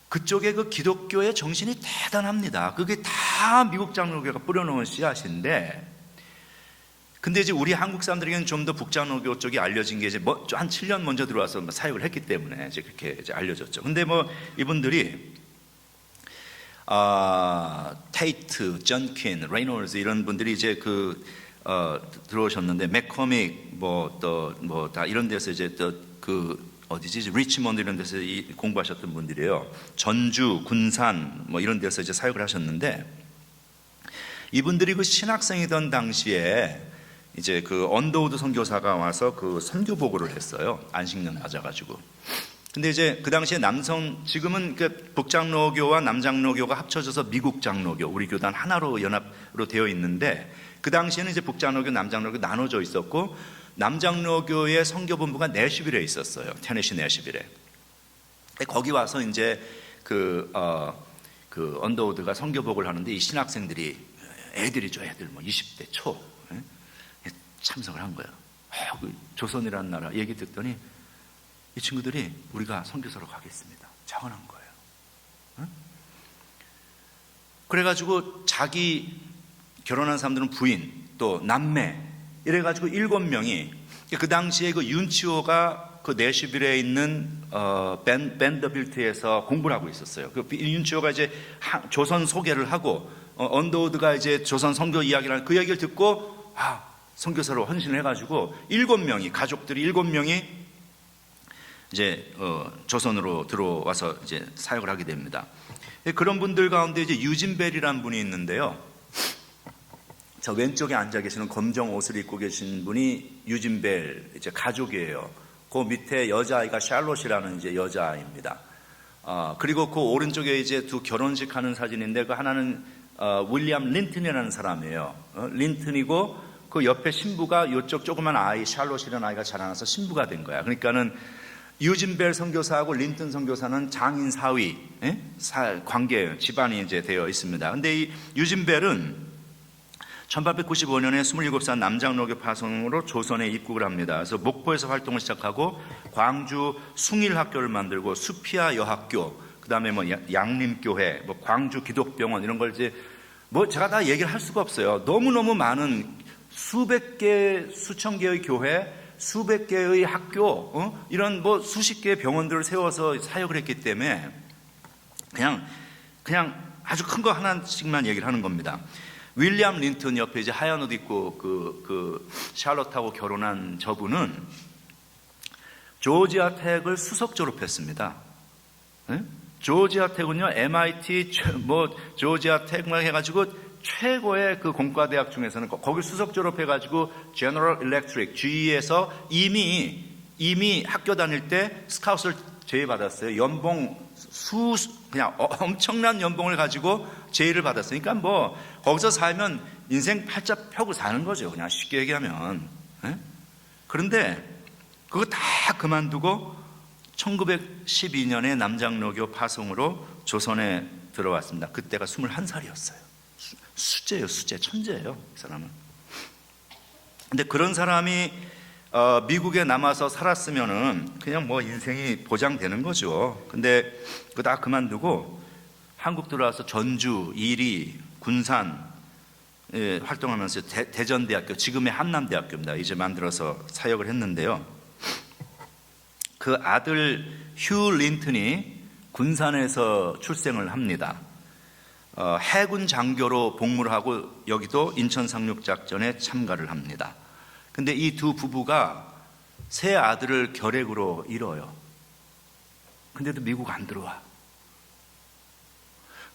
그쪽에 그 기독교의 정신이 대단합니다. 그게 다 미국 장로교가 뿌려놓은 씨앗인데, 근데 이제 우리 한국 사람들에게는 좀 더 북장로교 쪽이 알려진 게 이제 한 7년 먼저 들어와서 사역을 했기 때문에 이제 그렇게 이제 알려졌죠. 근데 이분들이 테이트, 전킨, 레이놀즈 이런 분들이 이제 들어오셨는데, 맥커믹 다 이런 데서 이제 어디지? 리치먼드 이런 데서 공부하셨던 분들이에요. 전주, 군산 이런 데서 이제 사역을 하셨는데, 이분들이 그 신학생이던 당시에 이제 그 언더우드 선교사가 와서 그 선교 보고를 했어요. 안식년 맞아가지고. 근데 이제 그 당시에 지금은 그 북장로교와 남장로교가 합쳐져서 미국 장로교, 우리 교단 하나로 연합으로 되어 있는데, 그 당시에는 이제 북장로교, 남장로교 나눠져 있었고, 남장로교의 선교본부가 내슈빌에 있었어요. 테네시 내슈빌에. 거기 와서 이제 그 언더우드가 선교복을 하는데, 이 신학생들이 애들이죠, 애들 20대 초 참석을 한 거예요. 조선이라는 나라 얘기 듣더니 이 친구들이 우리가 선교사로 가겠습니다. 자원한 거예요. 그래가지고 자기 결혼한 사람들은 부인, 또 남매 이래가지고 7명이 그 당시에 그 윤치호가 그 내슈빌에 있는 밴더빌트에서 공부를 하고 있었어요. 그 윤치호가 이제 조선 소개를 하고 언더우드가 이제 조선 선교 이야기를 하는 그 이야기를 듣고 선교사로 헌신을 해가지고 7명이 가족들이 7명이 이제 조선으로 들어와서 이제 사역을 하게 됩니다. 그런 분들 가운데 이제 유진벨이라는 분이 있는데요. 저 왼쪽에 앉아 계시는 검정 옷을 입고 계신 분이 유진벨 이제 가족이에요. 그 밑에 여자아이가 샬롯이라는 이제 여자아이입니다. 그리고 그 오른쪽에 이제 두 결혼식 하는 사진인데, 그 하나는 윌리엄 린튼이라는 사람이에요. 린튼이고 그 옆에 신부가 이쪽 조그만 아이 샬롯이라는 아이가 자라나서 신부가 된 거야. 그러니까는 유진벨 선교사하고 린튼 선교사는 장인 사위 관계예요. 집안이 이제 되어 있습니다. 근데 이 유진벨은 1895년에 27살 남장로교 파송으로 조선에 입국을 합니다. 그래서 목포에서 활동을 시작하고 광주 숭일학교를 만들고 수피아 여학교, 그 다음에 양림교회, 광주 기독병원 이런 걸 이제 제가 다 얘기를 할 수가 없어요. 너무너무 많은 수백 개, 수천 개의 교회, 수백 개의 학교, 이런 수십 개의 병원들을 세워서 사역을 했기 때문에 그냥 아주 큰 거 하나씩만 얘기를 하는 겁니다. 윌리엄 린튼 옆에 이제 하얀 옷 입고 그 샬롯하고 결혼한 저분은 조지아 텍을 수석 졸업했습니다. 조지아 텍은요, MIT 조지아 텍 해가지고 최고의 그 공과대학 중에서는 거기 수석 졸업해가지고 제너럴 일렉트릭 GE에서 이미 학교 다닐 때 스카웃을 제의받았어요. 연봉 그냥 엄청난 연봉을 가지고 제의를 받았으니까 거기서 살면 인생 팔자 펴고 사는 거죠. 그냥 쉽게 얘기하면. 예? 그런데 그거 다 그만두고 1912년에 남장로교 파송으로 조선에 들어왔습니다. 그때가 21살이었어요. 수재예요, 수재. 천재예요, 이 사람은. 근데 그런 사람이 미국에 남아서 살았으면은 그냥 뭐 인생이 보장되는 거죠. 근데 그거 다 그만두고 한국 들어와서 전주, 이리, 군산 활동하면서 대전대학교, 지금의 한남대학교입니다. 이제 만들어서 사역을 했는데요. 그 아들 휴 린턴이 군산에서 출생을 합니다. 해군 장교로 복무를 하고 여기도 인천 상륙작전에 참가를 합니다. 근데 이 두 부부가 세 아들을 결핵으로 잃어요. 근데도 미국 안 들어와.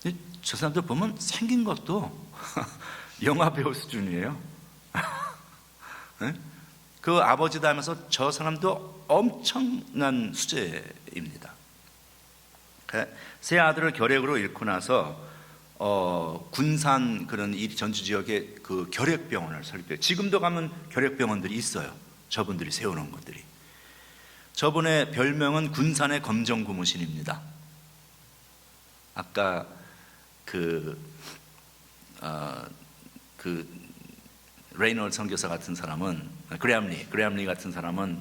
근데 저 사람들 보면 생긴 것도 영화 배우 수준이에요. 네? 그 아버지 닮아서 저 사람도 엄청난 수재입니다. 세 아들을 결핵으로 잃고 나서 군산 그런 전주 지역에 그 결핵병원을 설립해요. 지금도 가면 결핵병원들이 있어요. 저분들이 세워놓은 것들이. 저분의 별명은 군산의 검정고무신입니다. 아까 레이놀드 선교사 같은 사람은 그레암리 같은 사람은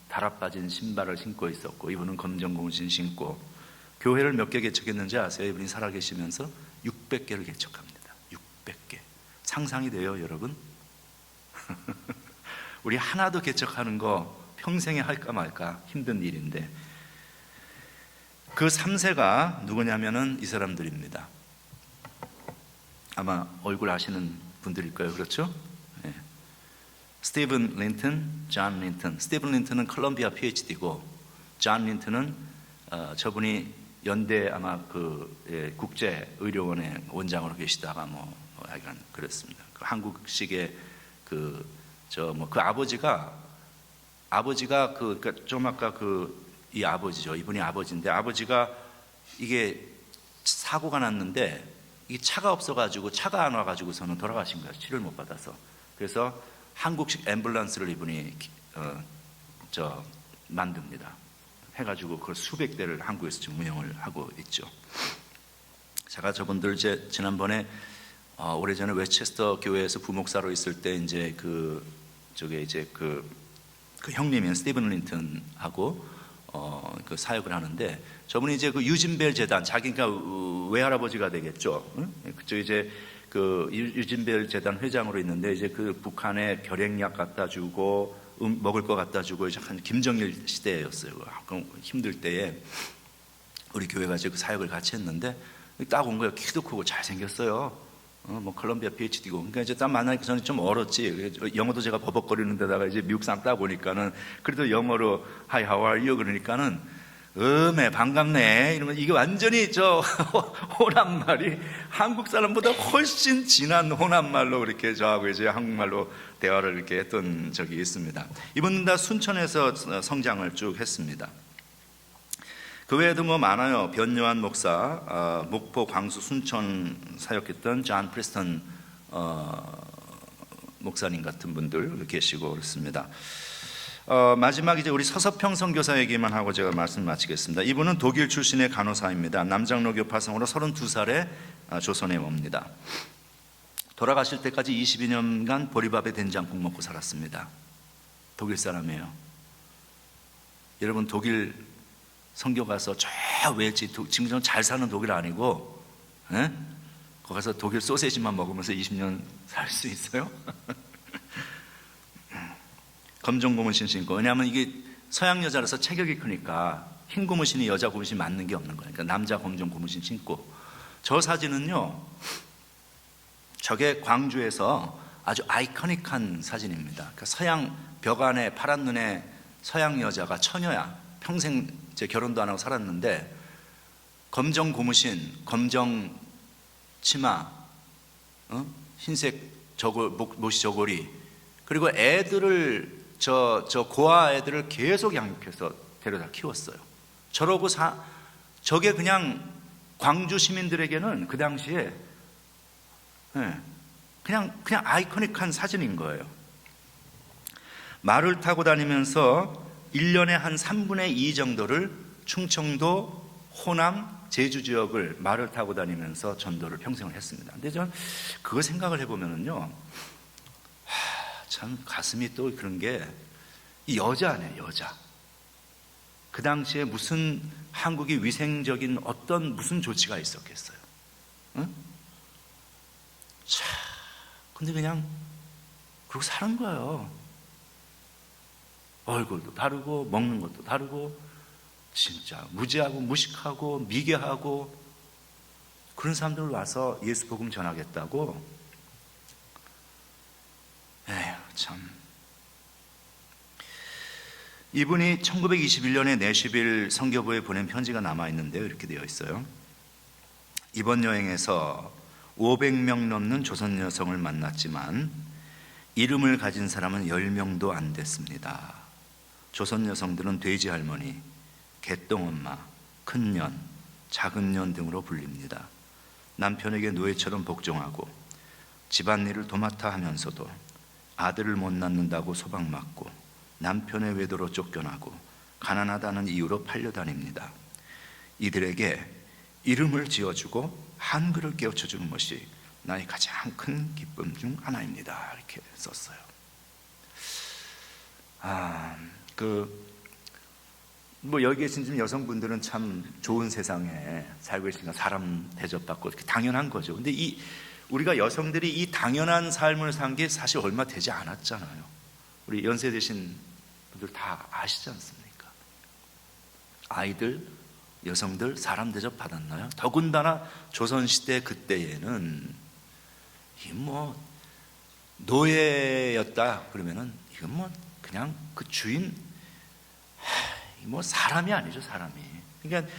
달아 빠진 신발을 신고 있었고, 이분은 검정고무신 신고, 교회를 몇 개 개척했는지 아세요? 이분이 살아계시면서 600개를 개척합니다. 600개. 상상이 돼요, 여러분? 우리 하나도 개척하는 거 평생에 할까 말까 힘든 일인데, 그 3세가 누구냐면은 이 사람들입니다. 아마 얼굴 아시는 분들일 거예요. 그렇죠? 네. 스티븐 린턴, 존 린턴. 스티븐 린턴은 컬럼비아 PhD고, 존 린턴은 저분이 연대 아마 국제의료원의 원장으로 계시다가 약간 그랬습니다. 그 한국식의 그 아버지가 그러니까 좀 아까 이 아버지죠. 이분이 아버지인데, 아버지가 이게 사고가 났는데 이게 차가 없어가지고, 차가 안 와가지고서는 돌아가신 거예요. 치료를 못 받아서. 그래서 한국식 앰뷸런스를 이분이 만듭니다. 해가지고 그 수백 대를 한국에서 지금 운영을 하고 있죠. 제가 저분들 지난번에 오래전에 웨스체스터 교회에서 부목사로 있을 때 이제 그 형님인 스티븐 린턴하고 그 사역을 하는데, 저분이 이제 그 유진벨 재단, 자기가 외할아버지가 되겠죠. 그쪽 이제 그 유진벨 재단 회장으로 있는데, 이제 그 북한에 결핵약 갖다 주고 먹을 거 갖다 주고, 이제 한 김정일 시대였어요. 힘들 때에 우리 교회가 이제 그 사역을 같이 했는데, 딱 온 거예요. 키도 크고 잘생겼어요. 컬럼비아 PhD고. 그러니까 이제 딱 만나니까 저는 좀 얼었지. 영어도 제가 버벅거리는 데다가 이제 미국 사람 딱 보니까는, 그래도 영어로 Hi, how are you? 그러니까는 반갑네. 이러면 이게 완전히 호남말이 한국 사람보다 훨씬 진한 호남말로 그렇게 저하고 이제 한국말로 대화를 이렇게 했던 적이 있습니다. 이분은 다 순천에서 성장을 쭉 했습니다. 그 외에도 많아요. 변요한 목사, 목포, 광수, 순천 사역했던 존 프레스턴 목사님 같은 분들 계시고 그렇습니다. 마지막 이제 우리 서서평 선교사 얘기만 하고 제가 말씀 마치겠습니다. 이분은 독일 출신의 간호사입니다. 남장로교 파송으로 32살에 조선에 옵니다. 돌아가실 때까지 22년간 보리밥에 된장국 먹고 살았습니다. 독일 사람이에요. 여러분, 독일 선교 가서 저 웰치, 지금 잘 사는 독일 아니고, 거기 가서 독일 소세지만 먹으면서 20년 살 수 있어요? 검정 고무신 신고. 왜냐하면 이게 서양 여자라서 체격이 크니까 흰 고무신이 여자 고무신 맞는 게 없는 거예요. 그러니까 남자 검정 고무신 신고. 저 사진은요, 저게 광주에서 아주 아이코닉한 사진입니다. 그러니까 서양 벽 안에 파란 눈에 서양 여자가 처녀야. 평생 제 결혼도 안 하고 살았는데, 검정 고무신, 검정 치마, 흰색 모시 저고리, 그리고 애들을 저 고아 애들을 계속 양육해서 데려다 키웠어요. 저러고 저게 그냥 광주 시민들에게는 그 당시에 그냥 아이코닉한 사진인 거예요. 말을 타고 다니면서 1년에 한 3분의 2 정도를 충청도, 호남, 제주 지역을 말을 타고 다니면서 전도를 평생을 했습니다. 근데 전 그거 생각을 해보면은요, 참 가슴이 또 그런 게, 이 여자네, 여자. 그 당시에 무슨 한국이 위생적인 어떤 무슨 조치가 있었겠어요? 응? 차, 근데 그냥 그러고 사는 거예요. 얼굴도 다르고 먹는 것도 다르고, 진짜 무지하고 무식하고 미개하고, 그런 사람들 와서 예수 복음 전하겠다고. 에휴, 참. 이분이 1921년에 내시빌 선교부에 보낸 편지가 남아있는데요, 이렇게 되어 있어요. 이번 여행에서 500명 넘는 조선 여성을 만났지만 이름을 가진 사람은 10명도 안 됐습니다. 조선 여성들은 돼지 할머니, 개똥엄마, 큰년, 작은년 등으로 불립니다. 남편에게 노예처럼 복종하고 집안일을 도맡아 하면서도 아들을 못 낳는다고 소박맞고 남편의 외도로 쫓겨나고 가난하다는 이유로 팔려다닙니다. 이들에게 이름을 지어주고 한글을 깨우쳐주는 것이 나의 가장 큰 기쁨 중 하나입니다. 이렇게 썼어요. 여기 계신 여성분들은 참 좋은 세상에 살고 계시니까 사람 대접받고 이렇게 당연한 거죠. 근데 우리가 여성들이 이 당연한 삶을 산 게 사실 얼마 되지 않았잖아요. 우리 연세 드신 분들 다 아시지 않습니까? 아이들, 여성들 사람 대접 받았나요? 더군다나 조선시대 그때에는 노예였다 그러면은 이건 그냥 그 주인 사람이 아니죠, 사람이. 그러니까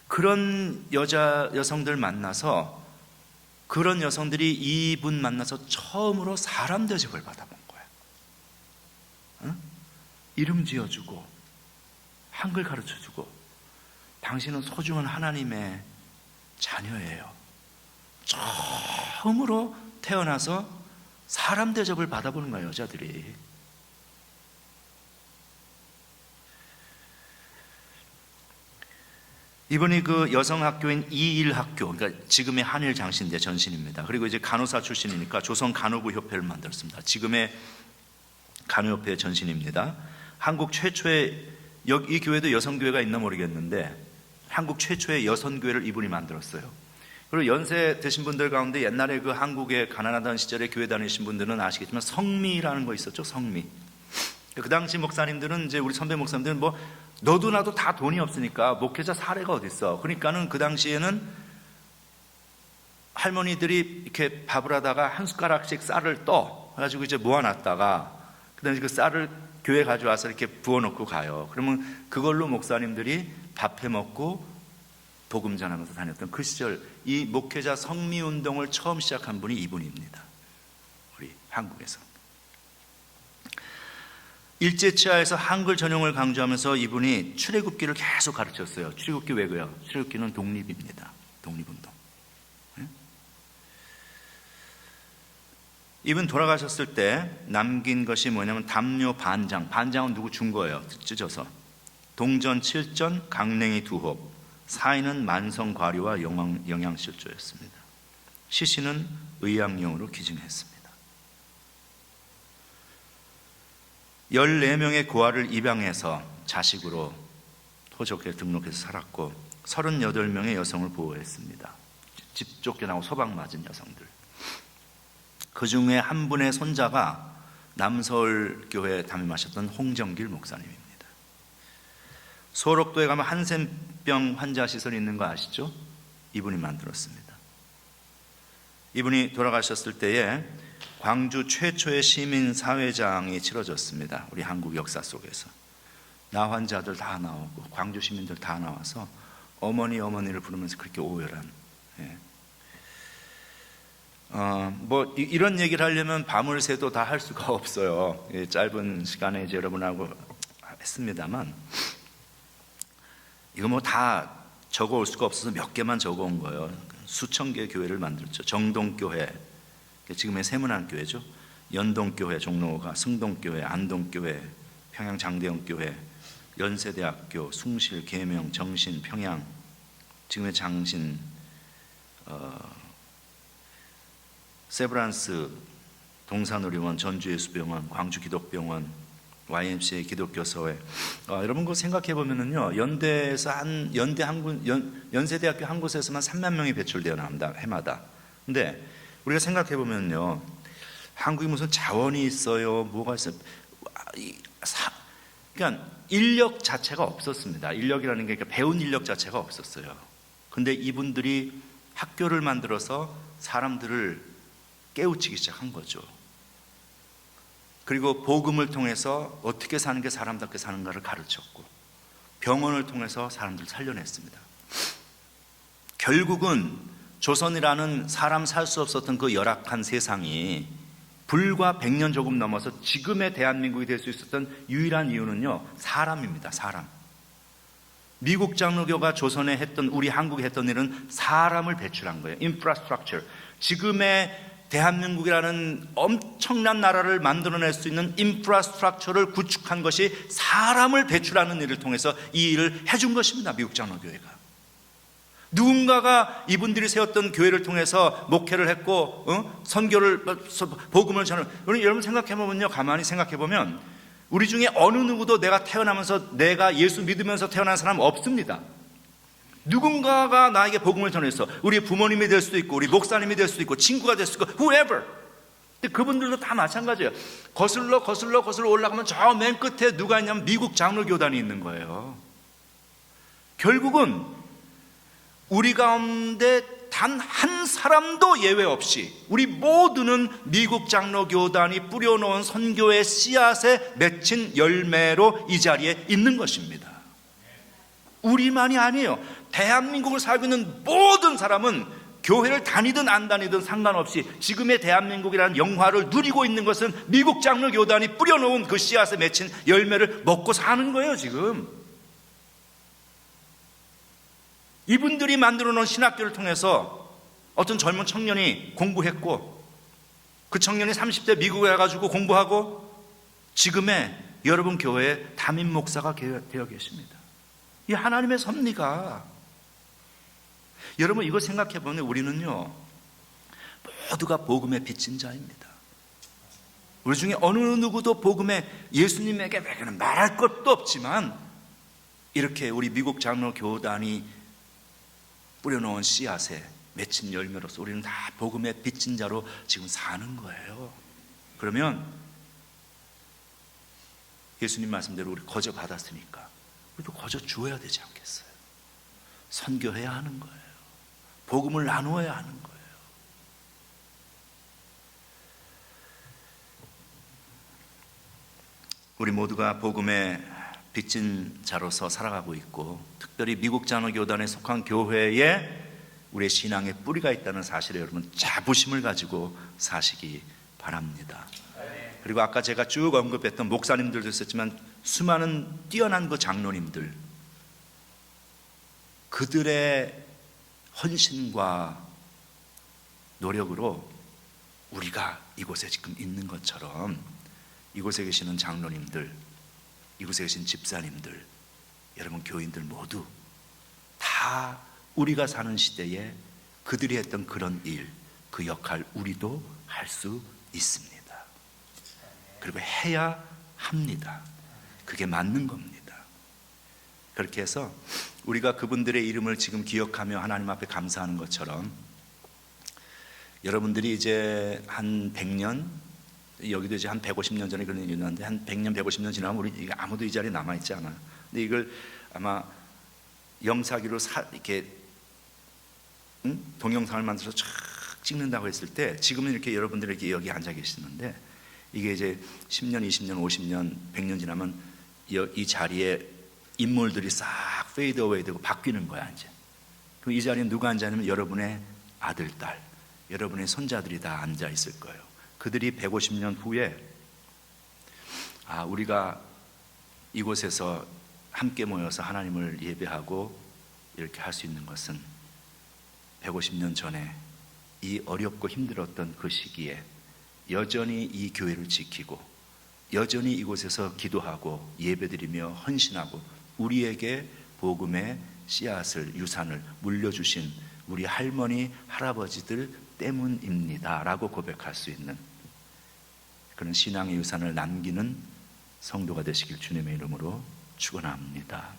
그런 여성들 만나서, 그런 여성들이 이분 만나서 처음으로 사람 대접을 받아본 거예요. 응? 이름 지어주고 한글 가르쳐주고, 당신은 소중한 하나님의 자녀예요. 처음으로 태어나서 사람 대접을 받아보는 거예요, 여자들이. 이분이 그 여성학교인 이일학교, 그러니까 지금의 한일장신대 전신입니다. 그리고 이제 간호사 출신이니까 조선간호부 협회를 만들었습니다. 지금의 간호협회 전신입니다. 한국 최초의, 이 교회도 여성교회가 있나 모르겠는데 한국 최초의 여성교회를 이분이 만들었어요. 그리고 연세 드신 분들 가운데 옛날에 그 한국에 가난하던 시절에 교회 다니신 분들은 아시겠지만 성미라는 거 있었죠, 성미. 그 당시 목사님들은, 이제 우리 선배 목사님들은 너도 나도 다 돈이 없으니까 목회자 사례가 어디 있어. 그러니까는 그 당시에는 할머니들이 이렇게 밥을 하다가 한 숟가락씩 쌀을 떠 가지고 이제 모아놨다가 그다음에 그 쌀을 교회 가져와서 이렇게 부어놓고 가요. 그러면 그걸로 목사님들이 밥해 먹고 복음 전하면서 다녔던 그 시절, 이 목회자 성미 운동을 처음 시작한 분이 이분입니다. 우리 한국에서. 일제치하에서 한글 전용을 강조하면서 이분이 출애굽기를 계속 가르쳤어요. 출애굽기 왜고요? 출애굽기는 독립입니다. 독립운동. 이분 돌아가셨을 때 남긴 것이 뭐냐면 담요 반장. 반장은 누구 준 거예요, 찢어서. 동전 7전, 강냉이 2홉, 사인은 만성과류와 영양실조였습니다. 시신은 의약용으로 기증했습니다. 14명의 고아를 입양해서 자식으로 토족에 등록해서 살았고 38명의 여성을 보호했습니다. 집 쫓겨나고 소방 맞은 여성들. 그 중에 한 분의 손자가 남서울교회에 담임하셨던 홍정길 목사님입니다. 소록도에 가면 한센병 환자 시설이 있는 거 아시죠? 이분이 만들었습니다. 이분이 돌아가셨을 때에 광주 최초의 시민사회장이 치러졌습니다. 우리 한국 역사 속에서. 나 환자들 다 나오고 광주 시민들 다 나와서 어머니를 부르면서 그렇게 오열한. 이런 얘기를 하려면 밤을 새도 다 할 수가 없어요. 짧은 시간에 이제 여러분하고 했습니다만, 이거 다 적어올 수가 없어서 몇 개만 적어온 거예요. 수천 개의 교회를 만들었죠. 정동교회, 지금의 세문안교회죠. 연동교회 종로가, 승동교회, 안동교회, 평양 장대영교회, 연세대학교, 숭실, 계명, 정신, 평양, 지금의 장신, 세브란스, 동산의료원, 전주예수병원, 광주기독병원, YMCA 기독교서회. 여러분 그거 생각해 보면은요, 연대에서 연세대학교 한 곳에서만 3만 명이 배출되어 나옵니다, 해마다. 근데 우리가 생각해 보면요, 한국이 무슨 자원이 있어요, 뭐가 있어요? 그러니까 인력 자체가 없었습니다. 인력이라는 게 배운 인력 자체가 없었어요. 근데 이분들이 학교를 만들어서 사람들을 깨우치기 시작한 거죠. 그리고 복음을 통해서 어떻게 사는 게 사람답게 사는가를 가르쳤고, 병원을 통해서 사람들을 살려냈습니다. 결국은 조선이라는 사람 살 수 없었던 그 열악한 세상이 불과 100년 조금 넘어서 지금의 대한민국이 될 수 있었던 유일한 이유는요, 사람입니다. 사람. 미국 장로교가 조선에 했던, 우리 한국에 했던 일은 사람을 배출한 거예요. 인프라스트럭처. 지금의 대한민국이라는 엄청난 나라를 만들어낼 수 있는 인프라스트럭처를 구축한 것이 사람을 배출하는 일을 통해서 이 일을 해준 것입니다. 미국 장로교회가. 누군가가 이분들이 세웠던 교회를 통해서 목회를 했고, 선교를, 복음을 전하는. 여러분 생각해보면요, 가만히 생각해보면 우리 중에 어느 누구도 내가 태어나면서 내가 예수 믿으면서 태어난 사람 없습니다. 누군가가 나에게 복음을 전했어. 우리 부모님이 될 수도 있고, 우리 목사님이 될 수도 있고, 친구가 될 수도 있고, whoever. 근데 그분들도 다 마찬가지예요. 거슬러 올라가면 저 맨 끝에 누가 있냐면 미국 장로교단이 있는 거예요. 결국은 우리 가운데 단 한 사람도 예외 없이 우리 모두는 미국 장로교단이 뿌려놓은 선교의 씨앗에 맺힌 열매로 이 자리에 있는 것입니다. 우리만이 아니에요. 대한민국을 살고 있는 모든 사람은 교회를 다니든 안 다니든 상관없이 지금의 대한민국이라는 영화를 누리고 있는 것은 미국 장로교단이 뿌려놓은 그 씨앗에 맺힌 열매를 먹고 사는 거예요. 지금 이분들이 만들어 놓은 신학교를 통해서 어떤 젊은 청년이 공부했고, 그 청년이 30대 미국에 가가지고 공부하고 지금의 여러분 교회에 담임 목사가 되어 계십니다. 이 하나님의 섭리가, 여러분 이거 생각해 보면 우리는요 모두가 복음의 빚진 자입니다. 우리 중에 어느 누구도 복음의, 예수님에게 말할 것도 없지만 이렇게 우리 미국 장로교단이 뿌려놓은 씨앗에 맺힌 열매로서 우리는 다 복음의 빚진 자로 지금 사는 거예요. 그러면 예수님 말씀대로 우리 거저 받았으니까 우리도 거저 주어야 되지 않겠어요? 선교해야 하는 거예요. 복음을 나누어야 하는 거예요. 우리 모두가 복음의 빚진 자로서 살아가고 있고, 특별히 미국 장로교단에 속한 교회에 우리의 신앙의 뿌리가 있다는 사실에 여러분 자부심을 가지고 사시기 바랍니다. 그리고 아까 제가 쭉 언급했던 목사님들도 있었지만 수많은 뛰어난 그 장로님들, 그들의 헌신과 노력으로 우리가 이곳에 지금 있는 것처럼 이곳에 계시는 장로님들, 이곳에 계신 집사님들, 여러분 교인들 모두 다 우리가 사는 시대에 그들이 했던 그런 일, 그 역할 우리도 할 수 있습니다. 그리고 해야 합니다. 그게 맞는 겁니다. 그렇게 해서 우리가 그분들의 이름을 지금 기억하며 하나님 앞에 감사하는 것처럼, 여러분들이 이제 한 100년, 여기도 이제 한 150년 전에 그런 일이 있는데 한 100년, 150년 지나면 우리 아무도 이 자리에 남아있지 않아요. 근데 이걸 아마 영사기로 이렇게 동영상을 만들어서 쫙 찍는다고 했을 때, 지금은 이렇게 여러분들이 이렇게 여기 앉아 계시는데 이게 이제 10년, 20년, 50년, 100년 지나면 이 자리에 인물들이 싹 페이드 어웨이 되고 바뀌는 거야 이제. 그럼 이 자리에 누가 앉아있냐면 여러분의 아들, 딸, 여러분의 손자들이 다 앉아 있을 거예요. 그들이 150년 후에 우리가 이곳에서 함께 모여서 하나님을 예배하고 이렇게 할 수 있는 것은 150년 전에 이 어렵고 힘들었던 그 시기에 여전히 이 교회를 지키고 여전히 이곳에서 기도하고 예배드리며 헌신하고 우리에게 복음의 씨앗을 유산을 물려주신 우리 할머니 할아버지들 때문입니다 라고 고백할 수 있는 그런 신앙의 유산을 남기는 성도가 되시길 주님의 이름으로 축원합니다.